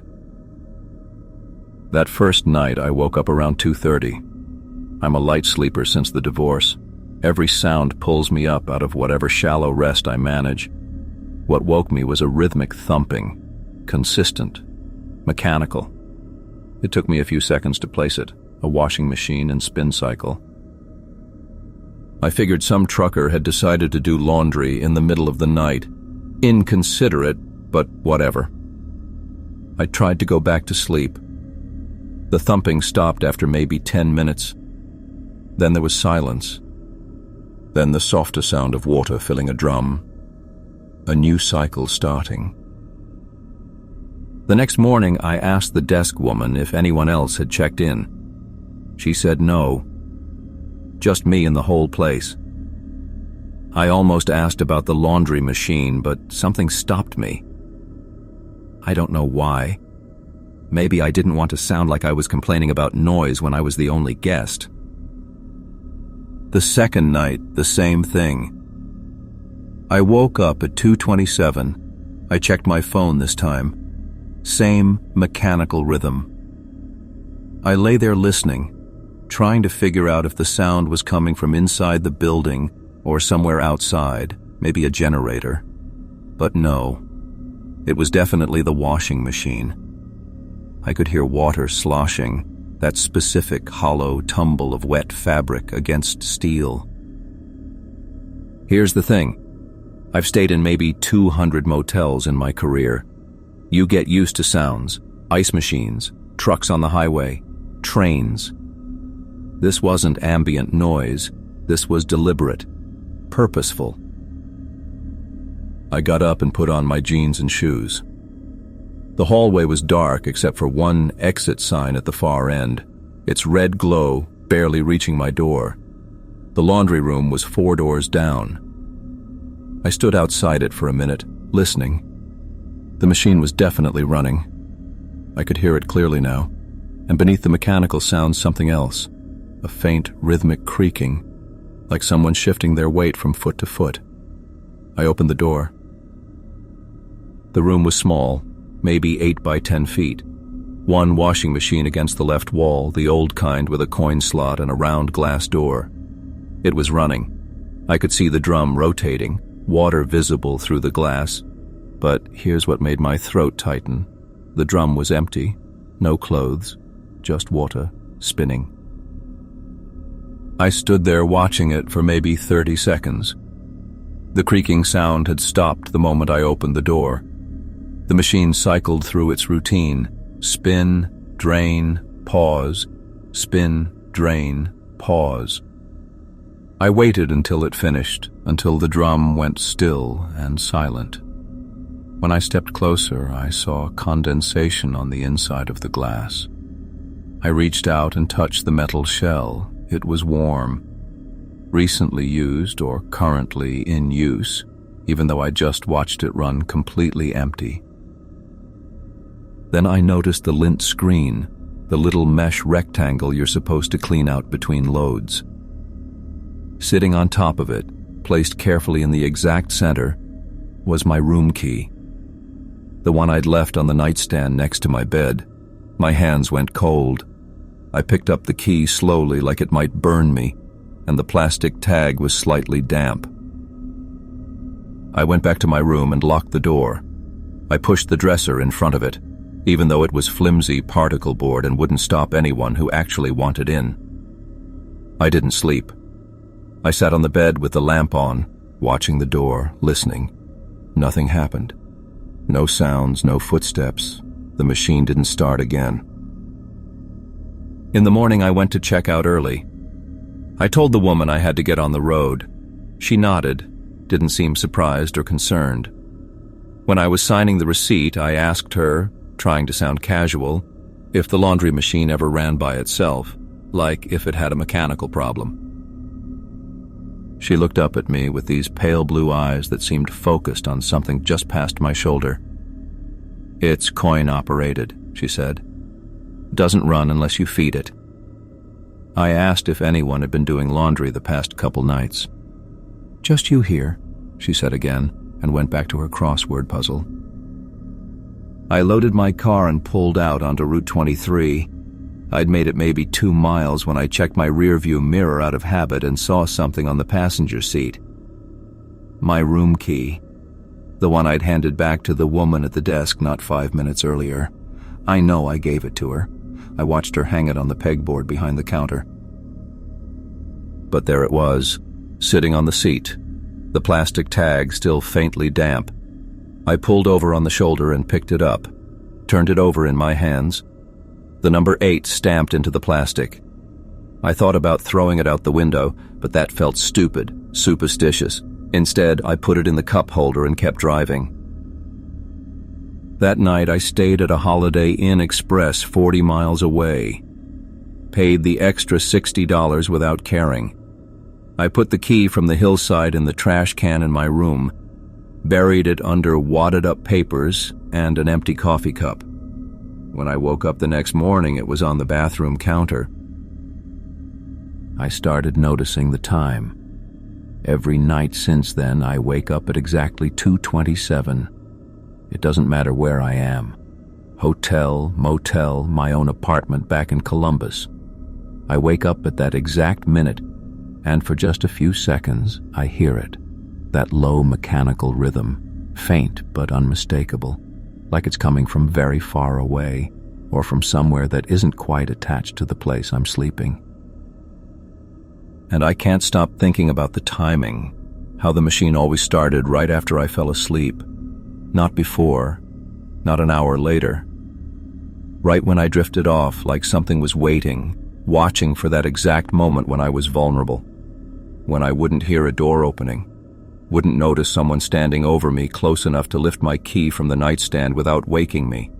Speaker 1: That first night I woke up around 2:30. I'm a light sleeper since the divorce. Every sound pulls me up out of whatever shallow rest I manage. What woke me was a rhythmic thumping, consistent, mechanical. It took me a few seconds to place it, a washing machine and spin cycle. I figured some trucker had decided to do laundry in the middle of the night. Inconsiderate, but whatever. I tried to go back to sleep. The thumping stopped after maybe 10 minutes. Then there was silence. Then the softer sound of water filling a drum. A new cycle starting. The next morning, I asked the desk woman if anyone else had checked in. She said no. Just me in the whole place. I almost asked about the laundry machine, but something stopped me. I don't know why. Maybe I didn't want to sound like I was complaining about noise when I was the only guest. The second night, the same thing. I woke up at 2:27. I checked my phone this time. Same mechanical rhythm. I lay there listening, trying to figure out if the sound was coming from inside the building or somewhere outside, maybe a generator. But no, it was definitely the washing machine. I could hear water sloshing, that specific hollow tumble of wet fabric against steel. Here's the thing. I've stayed in maybe 200 motels in my career. You get used to sounds, ice machines, trucks on the highway, trains. This wasn't ambient noise. This was deliberate, purposeful. I got up and put on my jeans and shoes. The hallway was dark except for one exit sign at the far end, its red glow barely reaching my door. The laundry room was 4 doors down. I stood outside it for a minute, listening. The machine was definitely running. I could hear it clearly now, and beneath the mechanical sound something else, a faint rhythmic creaking, like someone shifting their weight from foot to foot. I opened the door. The room was small, maybe 8 by 10 feet. One washing machine against the left wall, the old kind with a coin slot and a round glass door. It was running. I could see the drum rotating, water visible through the glass. But here's what made my throat tighten. The drum was empty, no clothes, just water, spinning. I stood there watching it for maybe 30 seconds. The creaking sound had stopped the moment I opened the door. The machine cycled through its routine. Spin, drain, pause. Spin, drain, pause. I waited until it finished, until the drum went still and silent. When I stepped closer, I saw condensation on the inside of the glass. I reached out and touched the metal shell. It was warm. Recently used or currently in use, even though I just watched it run completely empty. Then I noticed the lint screen, the little mesh rectangle you're supposed to clean out between loads. Sitting on top of it, placed carefully in the exact center, was my room key. The one I'd left on the nightstand next to my bed. My hands went cold. I picked up the key slowly like it might burn me, and the plastic tag was slightly damp. I went back to my room and locked the door. I pushed the dresser in front of it, even though it was flimsy particle board and wouldn't stop anyone who actually wanted in. I didn't sleep. I sat on the bed with the lamp on, watching the door, listening. Nothing happened. No sounds, no footsteps. The machine didn't start again. In the morning, I went to check out early. I told the woman I had to get on the road. She nodded, didn't seem surprised or concerned. When I was signing the receipt, I asked her, trying to sound casual, if the laundry machine ever ran by itself, like if it had a mechanical problem. She looked up at me with these pale blue eyes that seemed focused on something just past my shoulder. "It's coin-operated," she said. "Doesn't run unless you feed it." I asked if anyone had been doing laundry the past couple nights. "Just you here," she said again, and went back to her crossword puzzle. I loaded my car and pulled out onto Route 23. I'd made it maybe 2 miles when I checked my rearview mirror out of habit and saw something on the passenger seat. My room key. The one I'd handed back to the woman at the desk not 5 minutes earlier. I know I gave it to her. I watched her hang it on the pegboard behind the counter. But there it was, sitting on the seat, the plastic tag still faintly damp. I pulled over on the shoulder and picked it up, turned it over in my hands. The number 8 stamped into the plastic. I thought about throwing it out the window, but that felt stupid, superstitious. Instead, I put it in the cup holder and kept driving. That night, I stayed at a Holiday Inn Express 40 miles away. Paid the extra $60 without caring. I put the key from the hillside in the trash can in my room, buried it under wadded-up papers and an empty coffee cup. When I woke up the next morning, it was on the bathroom counter. I started noticing the time. Every night since then, I wake up at exactly 2:27. It doesn't matter where I am. Hotel, motel, my own apartment back in Columbus. I wake up at that exact minute, and for just a few seconds, I hear it. That low mechanical rhythm, faint but unmistakable, like it's coming from very far away, or from somewhere that isn't quite attached to the place I'm sleeping. And I can't stop thinking about the timing, how the machine always started right after I fell asleep. Not before, not an hour later. Right when I drifted off, like something was waiting, watching for that exact moment when I was vulnerable. When I wouldn't hear a door opening, wouldn't notice someone standing over me close enough to lift my key from the nightstand without waking me.